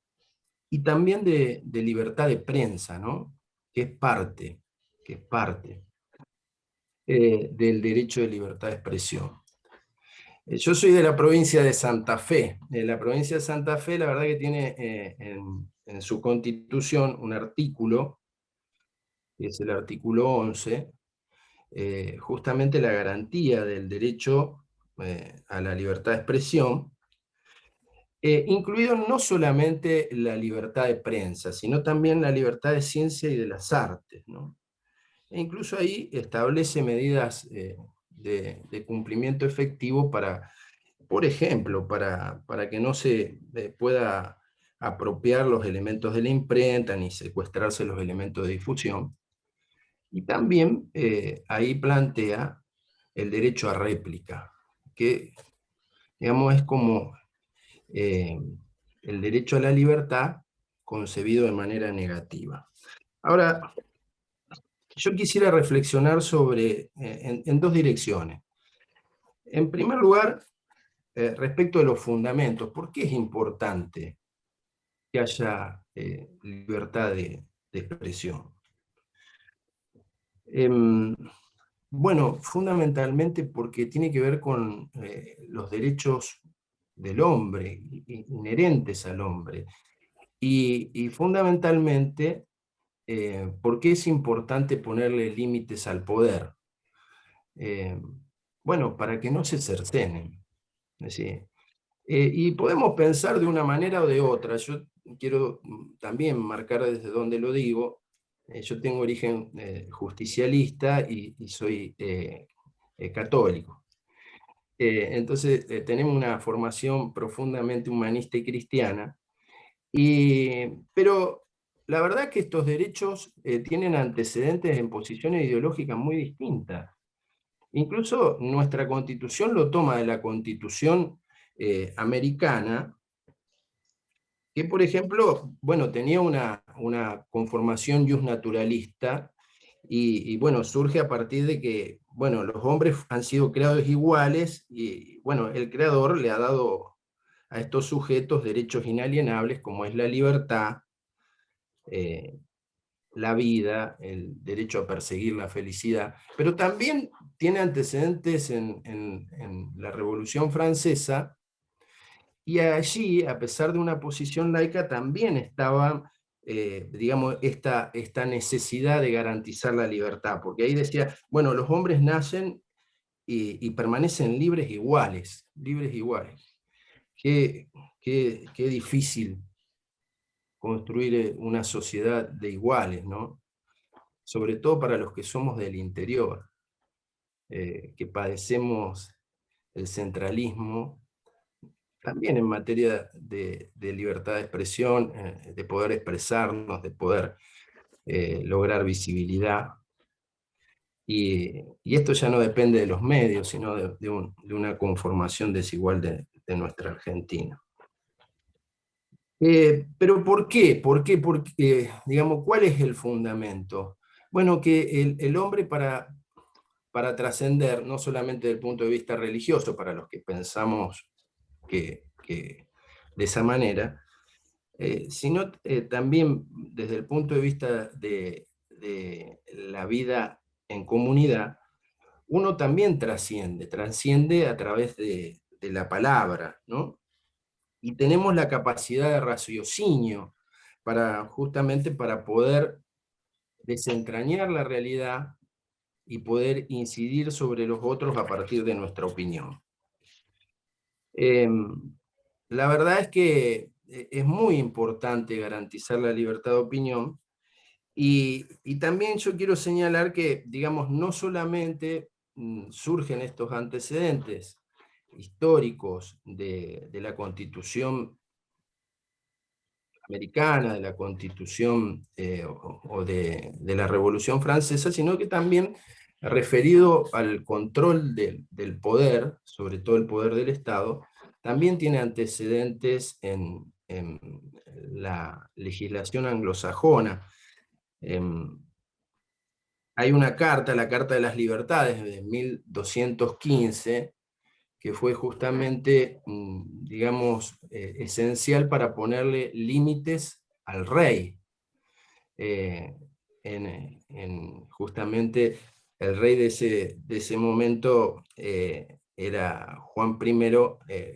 y también de libertad de prensa, ¿no? que es parte del derecho de libertad de expresión. Yo soy de la provincia de Santa Fe. La provincia de Santa Fe, la verdad que tiene en su constitución un artículo, que es el artículo 11, justamente la garantía del derecho a la libertad de expresión, incluido no solamente la libertad de prensa, sino también la libertad de ciencia y de las artes, ¿no? E incluso ahí establece medidas de cumplimiento efectivo para, por ejemplo, para que no se pueda apropiar los elementos de la imprenta ni secuestrarse los elementos de difusión. Y también ahí plantea el derecho a réplica, que digamos es como el derecho a la libertad concebido de manera negativa. Ahora, yo quisiera reflexionar sobre, en dos direcciones. En primer lugar, respecto de los fundamentos, ¿por qué es importante que haya libertad de expresión? Bueno, fundamentalmente porque tiene que ver con los derechos del hombre, inherentes al hombre, y fundamentalmente porque es importante ponerle límites al poder. Bueno, para que no se cercenen. Es decir, y podemos pensar de una manera o de otra. Yo quiero también marcar desde donde lo digo. Yo tengo origen justicialista y soy católico. Entonces tenemos una formación profundamente humanista y cristiana, pero la verdad es que estos derechos tienen antecedentes en posiciones ideológicas muy distintas. Incluso nuestra Constitución lo toma de la Constitución americana, que por ejemplo, bueno, tenía una conformación justnaturalista, y bueno, surge a partir de que, bueno, los hombres han sido creados iguales, y bueno, el creador le ha dado a estos sujetos derechos inalienables como es la libertad, la vida, el derecho a perseguir la felicidad, pero también tiene antecedentes en la Revolución Francesa, y allí, a pesar de una posición laica, también estaba, digamos, esta necesidad de garantizar la libertad, porque ahí decía, bueno, los hombres nacen y permanecen libres iguales, libres iguales. Qué difícil construir una sociedad de iguales, ¿no? Sobre todo para los que somos del interior, que padecemos el centralismo, también en materia de libertad de expresión, de poder expresarnos, de poder lograr visibilidad. Y esto ya no depende de los medios, sino de una conformación desigual de nuestra Argentina. Pero ¿por qué? Porque, digamos, ¿cuál es el fundamento? Bueno, que el hombre para trascender, no solamente desde el punto de vista religioso, para los que pensamos que de esa manera, sino también desde el punto de vista de la vida en comunidad, uno también trasciende a través de la palabra, ¿no? Y tenemos la capacidad de raciocinio justamente para poder desentrañar la realidad y poder incidir sobre los otros a partir de nuestra opinión. La verdad es que es muy importante garantizar la libertad de opinión, y también yo quiero señalar que, digamos, no solamente surgen estos antecedentes históricos de la Constitución americana, de la Constitución o de la Revolución Francesa, sino que también referido al control del poder, sobre todo el poder del Estado, también tiene antecedentes en la legislación anglosajona. Hay una carta, la Carta de las Libertades de 1215, que fue justamente, digamos, esencial para ponerle límites al rey. Justamente el rey de ese momento era Juan I,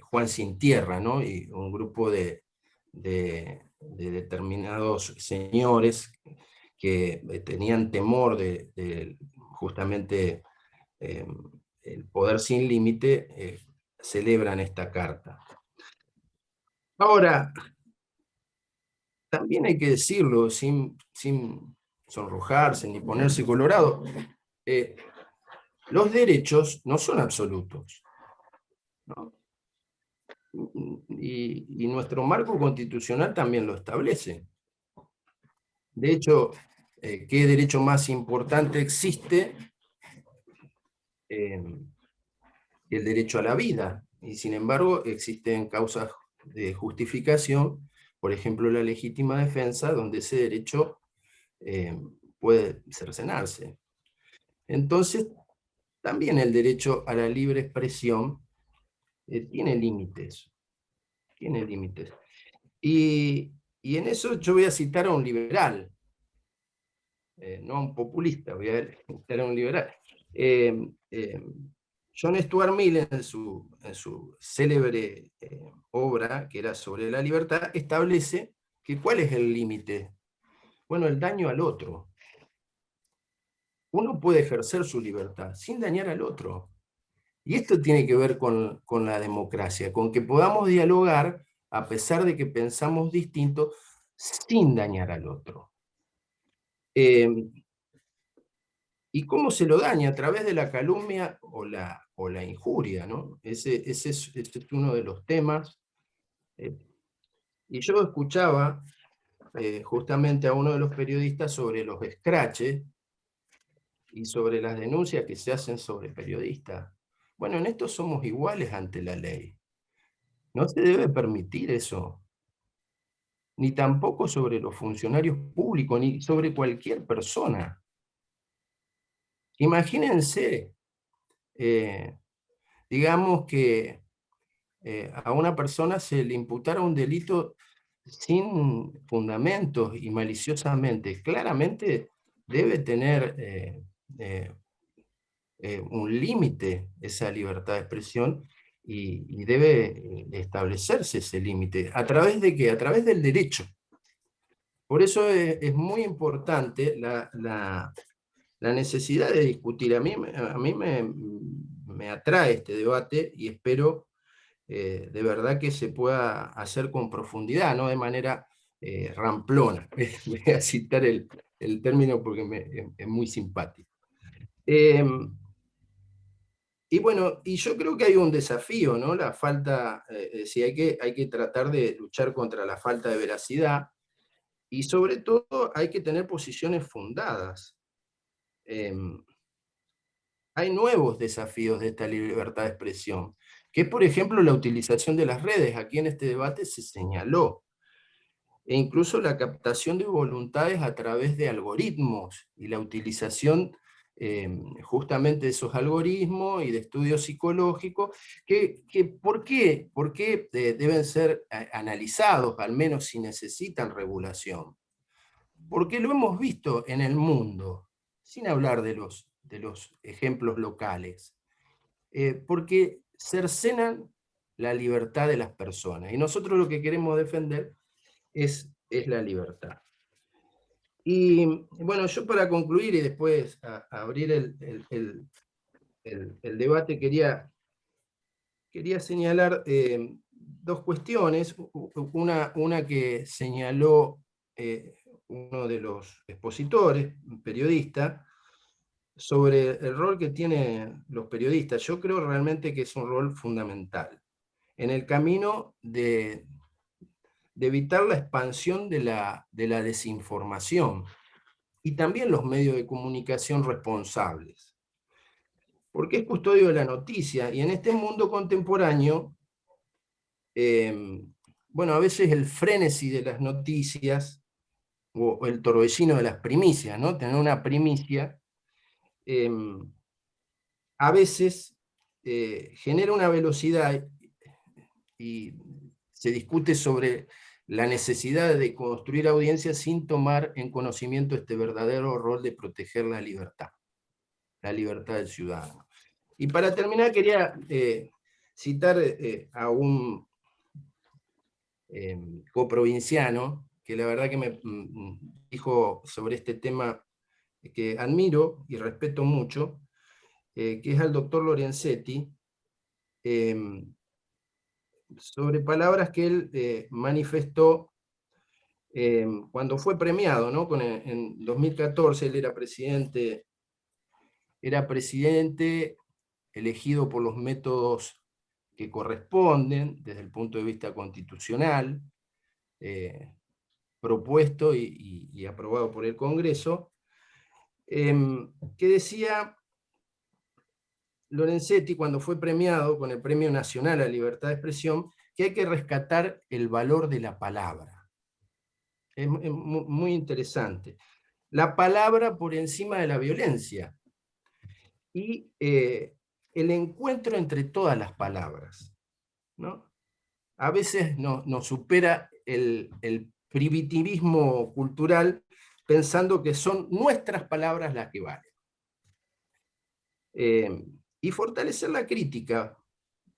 Juan sin tierra, ¿no? Y un grupo de determinados señores que tenían temor de justamente el poder sin límite, celebran esta carta. Ahora, también hay que decirlo, sin sonrojarse ni ponerse colorado, los derechos no son absolutos, ¿no? Y nuestro marco constitucional también lo establece. De hecho, ¿qué derecho más importante existe? El derecho a la vida, y sin embargo existen causas de justificación, por ejemplo la legítima defensa, donde ese derecho puede cercenarse. Entonces, también el derecho a la libre expresión tiene límites, y en eso yo voy a citar a un liberal, no a un populista, voy a citar a un liberal. John Stuart Mill, en su célebre obra, que era sobre la libertad, establece que ¿cuál es el límite? Bueno, el daño al otro. Uno puede ejercer su libertad sin dañar al otro. Y esto tiene que ver con la democracia, con que podamos dialogar a pesar de que pensamos distinto, sin dañar al otro. ¿Y cómo se lo daña? A través de la calumnia o la injuria, ¿no? Ese es uno de los temas. Y yo escuchaba justamente a uno de los periodistas sobre los escraches y sobre las denuncias que se hacen sobre periodistas. Bueno, en esto somos iguales ante la ley. No se debe permitir eso. Ni tampoco sobre los funcionarios públicos, ni sobre cualquier persona. Imagínense, digamos que a una persona se le imputara un delito sin fundamentos y maliciosamente. Claramente debe tener un límite esa libertad de expresión, y debe establecerse ese límite. ¿A través de qué? A través del derecho. Por eso es muy importante la necesidad de discutir. A mí me atrae este debate, y espero de verdad que se pueda hacer con profundidad, no de manera ramplona. Voy a citar el término porque es muy simpático. Y bueno, y yo creo que hay un desafío, ¿no? La falta, hay que tratar de luchar contra la falta de veracidad, y sobre todo hay que tener posiciones fundadas. Hay nuevos desafíos de esta libertad de expresión, que es, por ejemplo, la utilización de las redes. Aquí en este debate se señaló, e incluso la captación de voluntades a través de algoritmos, y la utilización justamente de esos algoritmos y de estudios psicológicos, ¿por qué deben ser analizados, al menos si necesitan regulación? Porque lo hemos visto en el mundo, sin hablar de los ejemplos locales, porque cercenan la libertad de las personas, y nosotros lo que queremos defender es la libertad. Y bueno, yo para concluir y después abrir el debate, quería señalar dos cuestiones. Una que señaló uno de los expositores, un periodista, sobre el rol que tienen los periodistas. Yo creo realmente que es un rol fundamental en el camino de evitar la expansión de la desinformación, y también los medios de comunicación responsables, porque es custodio de la noticia, y en este mundo contemporáneo, bueno, a veces el frenesí de las noticias, o el torbellino de las primicias, ¿no? Tener una primicia, a veces genera una velocidad, y se discute sobre la necesidad de construir audiencias sin tomar en conocimiento este verdadero rol de proteger la libertad del ciudadano. Y para terminar quería citar a un coprovinciano, que la verdad que me dijo sobre este tema que admiro y respeto mucho, que es al doctor Lorenzetti, sobre palabras que él manifestó cuando fue premiado, ¿no? En 2014 él era presidente elegido por los métodos que corresponden desde el punto de vista constitucional, propuesto y aprobado por el Congreso, que decía Lorenzetti, cuando fue premiado con el Premio Nacional a la Libertad de Expresión, que hay que rescatar el valor de la palabra. Es muy interesante. La palabra por encima de la violencia, y el encuentro entre todas las palabras, ¿no? A veces nos supera el primitivismo cultural, pensando que son nuestras palabras las que valen. Y fortalecer la crítica,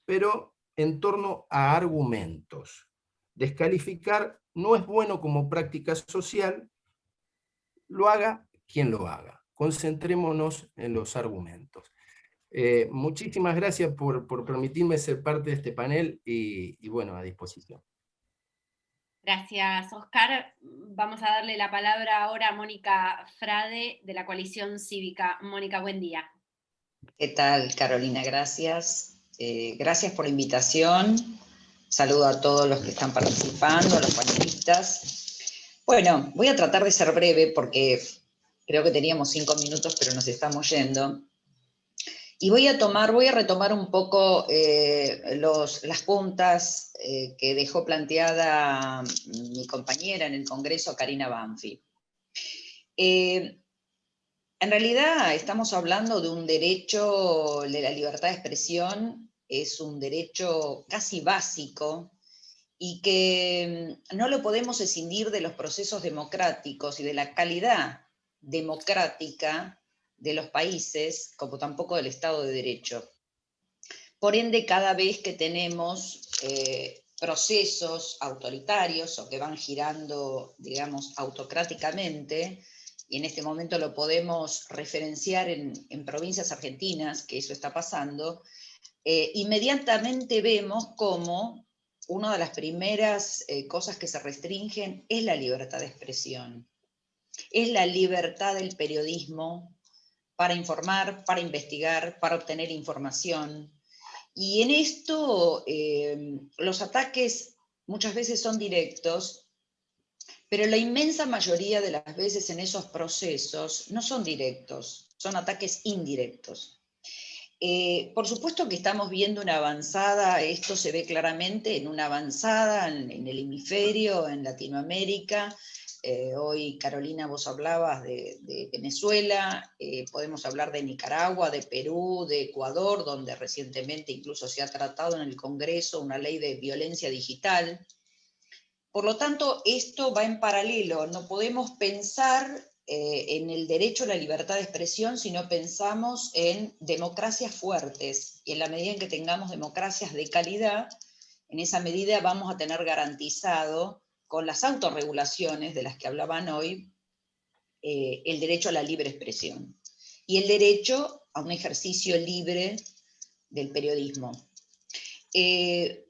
pero en torno a argumentos. Descalificar no es bueno como práctica social, lo haga quien lo haga. Concentrémonos en los argumentos. Muchísimas gracias por permitirme ser parte de este panel, y bueno, a disposición. Gracias, Oscar. Vamos a darle la palabra ahora a Mónica Frade, de la Coalición Cívica. Mónica, buen día. ¿Qué tal, Carolina? Gracias. Gracias por la invitación. Saludo a todos los que están participando, a los panelistas. Bueno, voy a tratar de ser breve porque creo que teníamos 5 minutos, pero nos estamos yendo. Y voy a retomar un poco las puntas que dejó planteada mi compañera en el Congreso, Karina Banfi. En realidad estamos hablando de un derecho de la libertad de expresión, es un derecho casi básico y que no lo podemos escindir de los procesos democráticos y de la calidad democrática de los países, como tampoco del Estado de Derecho. Por ende, cada vez que tenemos procesos autoritarios o que van girando, digamos, autocráticamente, y en este momento lo podemos referenciar en provincias argentinas, que eso está pasando, inmediatamente vemos cómo una de las primeras cosas que se restringen es la libertad de expresión, es la libertad del periodismo para informar, para investigar, para obtener información. Y en esto los ataques muchas veces son directos, pero la inmensa mayoría de las veces en esos procesos no son directos, son ataques indirectos. Por supuesto que estamos viendo una avanzada, esto se ve claramente en una avanzada en el hemisferio, en Latinoamérica, Hoy, Carolina, vos hablabas de Venezuela, podemos hablar de Nicaragua, de Perú, de Ecuador, donde recientemente incluso se ha tratado en el Congreso una ley de violencia digital. Por lo tanto, esto va en paralelo. No podemos pensar en el derecho a la libertad de expresión si no pensamos en democracias fuertes. Y en la medida en que tengamos democracias de calidad, en esa medida vamos a tener garantizado, con las autorregulaciones de las que hablaban hoy, el derecho a la libre expresión y el derecho a un ejercicio libre del periodismo. Desde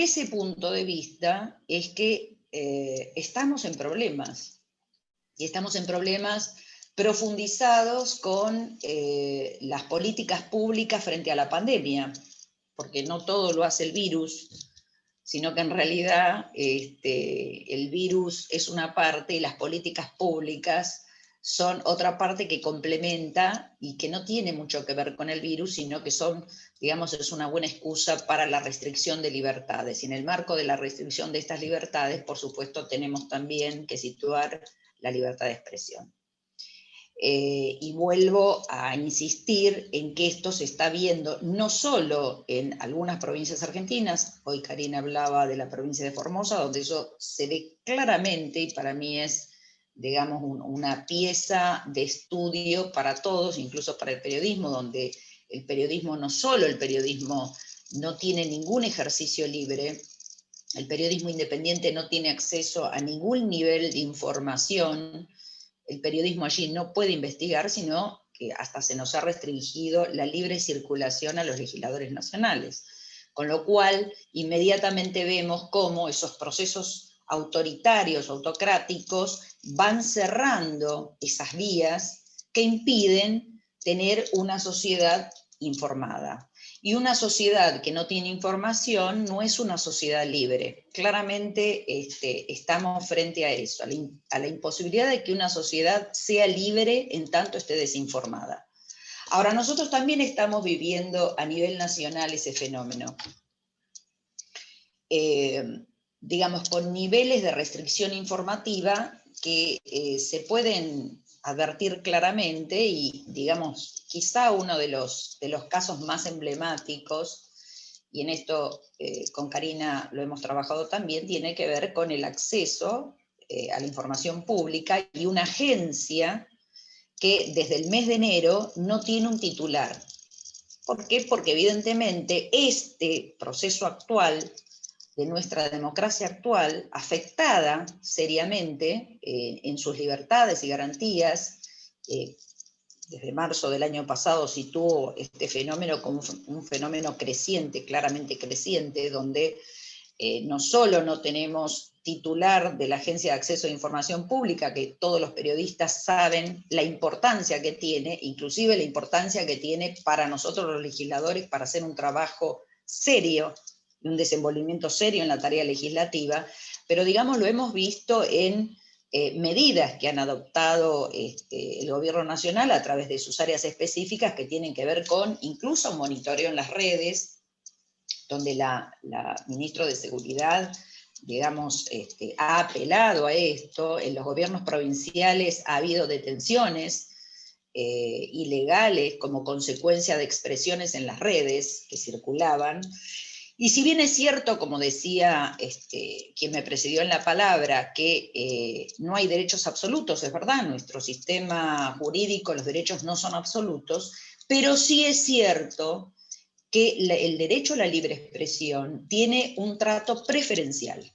ese punto de vista es que estamos en problemas, y estamos en problemas profundizados con las políticas públicas frente a la pandemia, porque no todo lo hace el virus, sino que en realidad el virus es una parte y las políticas públicas son otra parte que complementa y que no tiene mucho que ver con el virus, sino que son, digamos, es una buena excusa para la restricción de libertades. Y en el marco de la restricción de estas libertades, por supuesto, tenemos también que situar la libertad de expresión. Y vuelvo a insistir en que esto se está viendo no solo en algunas provincias argentinas, hoy Karina hablaba de la provincia de Formosa, donde eso se ve claramente y para mí es, digamos, una pieza de estudio para todos, incluso para el periodismo, donde el periodismo, no solo el periodismo no tiene ningún ejercicio libre, el periodismo independiente no tiene acceso a ningún nivel de información. El periodismo allí no puede investigar, sino que hasta se nos ha restringido la libre circulación a los legisladores nacionales. Con lo cual, inmediatamente vemos cómo esos procesos autoritarios, autocráticos, van cerrando esas vías que impiden tener una sociedad informada. Y una sociedad que no tiene información no es una sociedad libre. Claramente estamos frente a eso, a la imposibilidad de que una sociedad sea libre en tanto esté desinformada. Ahora, nosotros también estamos viviendo a nivel nacional ese fenómeno. Digamos, con niveles de restricción informativa que se pueden advertir claramente y, digamos, quizá uno de los casos más emblemáticos, y en esto con Karina lo hemos trabajado también, tiene que ver con el acceso a la información pública y una agencia que desde el mes de enero no tiene un titular. ¿Por qué? Porque evidentemente este proceso actual de nuestra democracia actual, afectada seriamente en sus libertades y garantías, desde marzo del año pasado situó este fenómeno como un fenómeno creciente, claramente creciente, donde no solo no tenemos titular de la Agencia de Acceso a Información Pública, que todos los periodistas saben la importancia que tiene, inclusive la importancia que tiene para nosotros los legisladores para hacer un trabajo serio, un desenvolvimiento serio en la tarea legislativa, pero digamos lo hemos visto en medidas que han adoptado el gobierno nacional a través de sus áreas específicas que tienen que ver con incluso un monitoreo en las redes, donde la ministra de Seguridad, digamos, ha apelado a esto. En los gobiernos provinciales ha habido detenciones ilegales como consecuencia de expresiones en las redes que circulaban. Y si bien es cierto, como decía quien me precedió en la palabra, que no hay derechos absolutos, es verdad, en nuestro sistema jurídico los derechos no son absolutos, pero sí es cierto que el derecho a la libre expresión tiene un trato preferencial.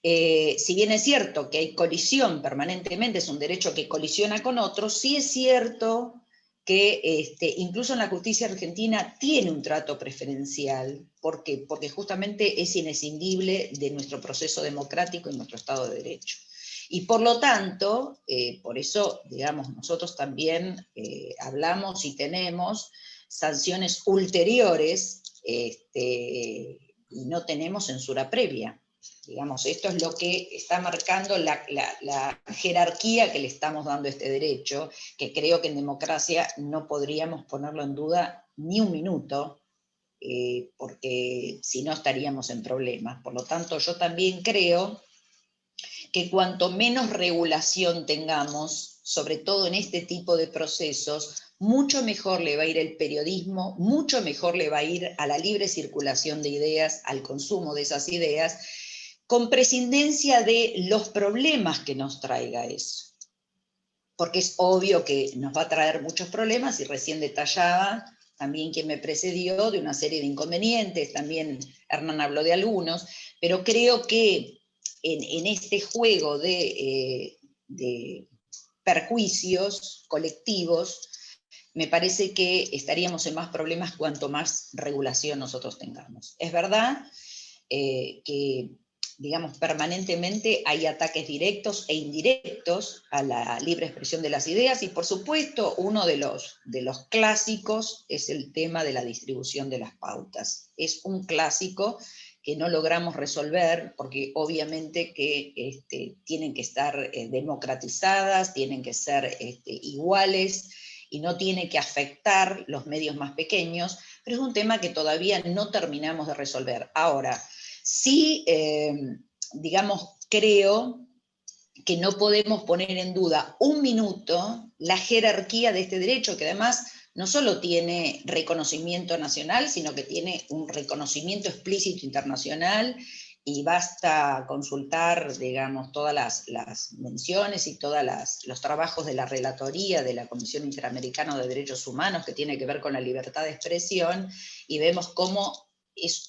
Si bien es cierto que hay colisión permanentemente, es un derecho que colisiona con otros, sí es cierto que incluso en la justicia argentina tiene un trato preferencial. ¿Por qué? Porque justamente es inescindible de nuestro proceso democrático y nuestro Estado de Derecho. Y por lo tanto, por eso, digamos, nosotros también hablamos y tenemos sanciones ulteriores y no tenemos censura previa. Digamos, esto es lo que está marcando la jerarquía que le estamos dando a este derecho, que creo que en democracia no podríamos ponerlo en duda ni un minuto, porque si no estaríamos en problemas. Por lo tanto, yo también creo que cuanto menos regulación tengamos, sobre todo en este tipo de procesos, mucho mejor le va a ir el periodismo, mucho mejor le va a ir a la libre circulación de ideas, al consumo de esas ideas, con prescindencia de los problemas que nos traiga eso. Porque es obvio que nos va a traer muchos problemas, y recién detallaba también quien me precedió de una serie de inconvenientes, también Hernán habló de algunos, pero creo que en este juego de perjuicios colectivos, me parece que estaríamos en más problemas cuanto más regulación nosotros tengamos. Es verdad que, digamos, permanentemente hay ataques directos e indirectos a la libre expresión de las ideas, y por supuesto uno de los clásicos es el tema de la distribución de las pautas. Es un clásico que no logramos resolver, porque obviamente que tienen que estar democratizadas, tienen que ser iguales, y no tiene que afectar los medios más pequeños, pero es un tema que todavía no terminamos de resolver. Ahora, sí, digamos, creo que no podemos poner en duda un minuto la jerarquía de este derecho, que además no solo tiene reconocimiento nacional, sino que tiene un reconocimiento explícito internacional, y basta consultar, digamos, todas las menciones y todos los trabajos de la Relatoría de la Comisión Interamericana de Derechos Humanos, que tiene que ver con la libertad de expresión, y vemos cómo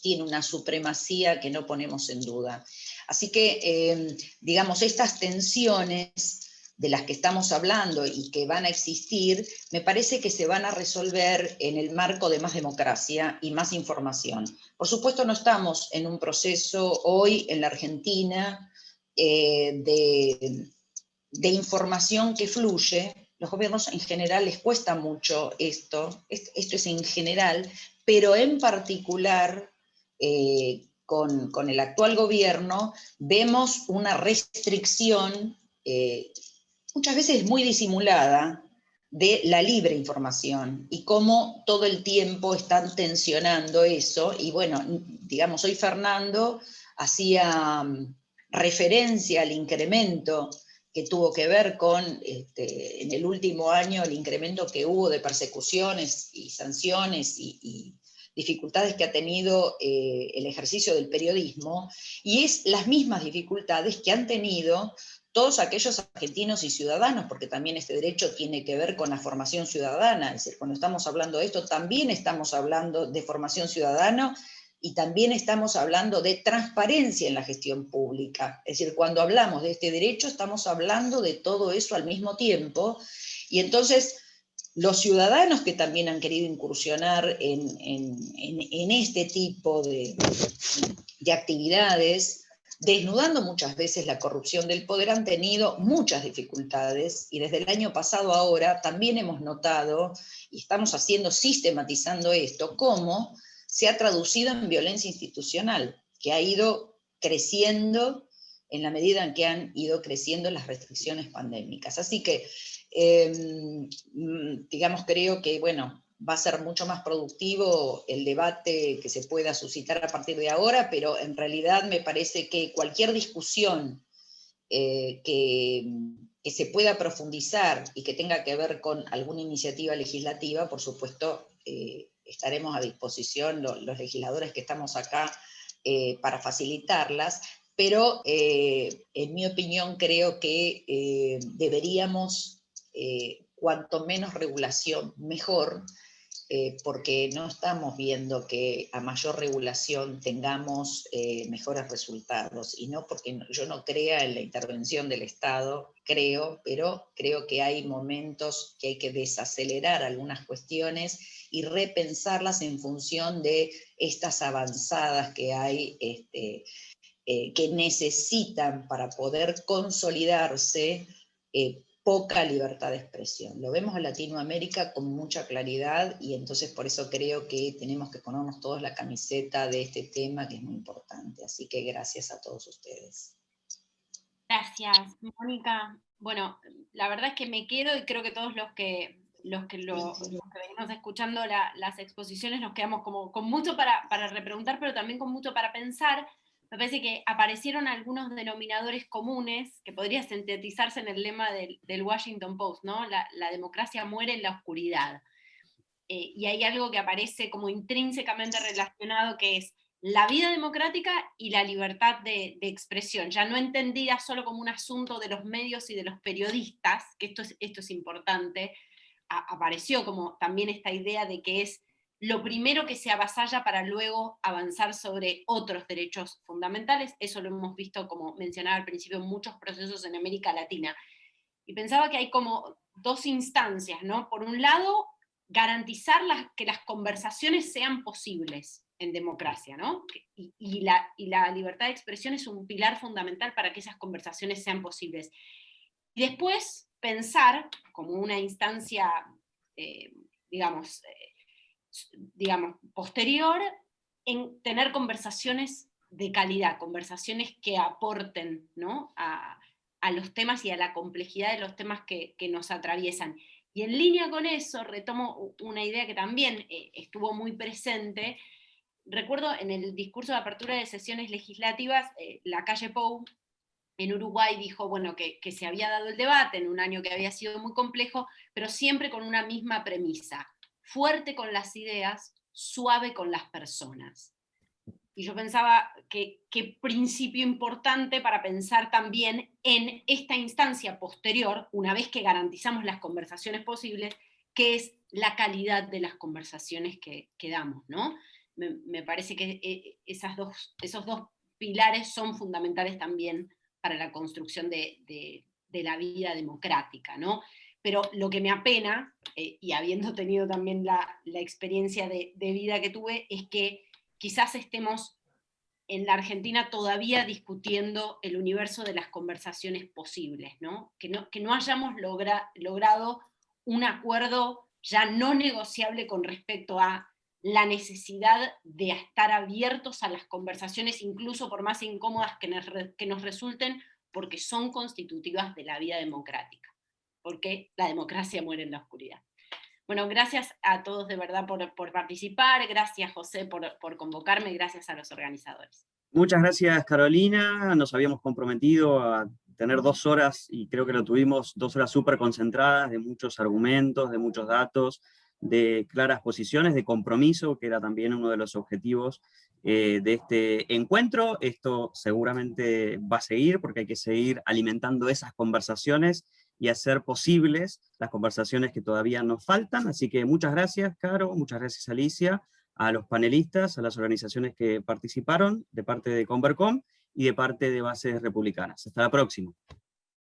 tiene una supremacía que no ponemos en duda. Así que, digamos, estas tensiones de las que estamos hablando y que van a existir, me parece que se van a resolver en el marco de más democracia y más información. Por supuesto, no estamos en un proceso hoy en la Argentina de información que fluye. Los gobiernos en general les cuesta mucho esto es en general, pero en particular con el actual gobierno vemos una restricción muchas veces muy disimulada de la libre información, y cómo todo el tiempo están tensionando eso. Y bueno, digamos, hoy Fernando hacía referencia al incremento que tuvo que ver con, en el último año, el incremento que hubo de persecuciones y sanciones y dificultades que ha tenido el ejercicio del periodismo, y es las mismas dificultades que han tenido todos aquellos argentinos y ciudadanos, porque también este derecho tiene que ver con la formación ciudadana. Es decir, cuando estamos hablando de esto, también estamos hablando de formación ciudadana, y también estamos hablando de transparencia en la gestión pública. Es decir, cuando hablamos de este derecho, estamos hablando de todo eso al mismo tiempo, y entonces los ciudadanos que también han querido incursionar en este tipo de actividades, desnudando muchas veces la corrupción del poder, han tenido muchas dificultades, y desde el año pasado ahora también hemos notado, y estamos sistematizando esto, cómo se ha traducido en violencia institucional, que ha ido creciendo en la medida en que han ido creciendo las restricciones pandémicas. Así que, digamos, creo que, bueno, va a ser mucho más productivo el debate que se pueda suscitar a partir de ahora, pero en realidad me parece que cualquier discusión que se pueda profundizar y que tenga que ver con alguna iniciativa legislativa, por supuesto, estaremos a disposición los legisladores que estamos acá para facilitarlas, pero en mi opinión creo que deberíamos, cuanto menos regulación, mejor, porque no estamos viendo que a mayor regulación tengamos mejores resultados, y no porque yo no crea en la intervención del Estado, pero creo que hay momentos que hay que desacelerar algunas cuestiones y repensarlas en función de estas avanzadas que hay, que necesitan para poder consolidarse poca libertad de expresión. Lo vemos en Latinoamérica con mucha claridad, y entonces por eso creo que tenemos que ponernos todos la camiseta de este tema, que es muy importante. Así que gracias a todos ustedes. Gracias, Mónica. Bueno, la verdad es que me quedo, y creo que todos los que venimos escuchando las exposiciones nos quedamos como con mucho para repreguntar, pero también con mucho para pensar, me parece que aparecieron algunos denominadores comunes que podría sintetizarse en el lema del Washington Post, ¿no? La democracia muere en la oscuridad. Y hay algo que aparece como intrínsecamente relacionado, que es la vida democrática y la libertad de expresión, ya no entendida solo como un asunto de los medios y de los periodistas, que esto es importante. Apareció como también esta idea de que es lo primero que se avasalla para luego avanzar sobre otros derechos fundamentales. Eso lo hemos visto, como mencionaba al principio, en muchos procesos en América Latina. Y pensaba que hay como dos instancias, ¿no? Por un lado, garantizar que las conversaciones sean posibles en democracia, ¿no? Y la libertad de expresión es un pilar fundamental para que esas conversaciones sean posibles. Y después pensar como una instancia, digamos, posterior, en tener conversaciones de calidad, conversaciones que aporten, ¿no? a los temas y a la complejidad de los temas que nos atraviesan. Y en línea con eso, retomo una idea que también estuvo muy presente. Recuerdo en el discurso de apertura de sesiones legislativas, Lacalle Pou en Uruguay dijo, bueno, que se había dado el debate en un año que había sido muy complejo, pero siempre con una misma premisa: fuerte con las ideas, suave con las personas. Y yo pensaba que principio importante para pensar también en esta instancia posterior, una vez que garantizamos las conversaciones posibles, que es la calidad de las conversaciones que damos, ¿no? Me parece que esos dos pilares son fundamentales también para la construcción de la vida democrática, ¿no? Pero lo que me apena, y habiendo tenido también la experiencia de vida que tuve, es que quizás estemos en la Argentina todavía discutiendo el universo de las conversaciones posibles, ¿no? Que no hayamos logrado un acuerdo ya no negociable con respecto a la necesidad de estar abiertos a las conversaciones, incluso por más incómodas que nos resulten, porque son constitutivas de la vida democrática, porque la democracia muere en la oscuridad. Bueno, gracias a todos de verdad por participar, gracias José por convocarme, gracias a los organizadores. Muchas gracias, Carolina. Nos habíamos comprometido a tener 2 horas y creo que lo tuvimos, 2 horas súper concentradas, de muchos argumentos, de muchos datos, de claras posiciones, de compromiso, que era también uno de los objetivos de este encuentro. Esto seguramente va a seguir porque hay que seguir alimentando esas conversaciones y hacer posibles las conversaciones que todavía nos faltan. Así que muchas gracias, Caro, muchas gracias, Alicia, a los panelistas, a las organizaciones que participaron, de parte de Convercom y de parte de Bases Republicanas. Hasta la próxima.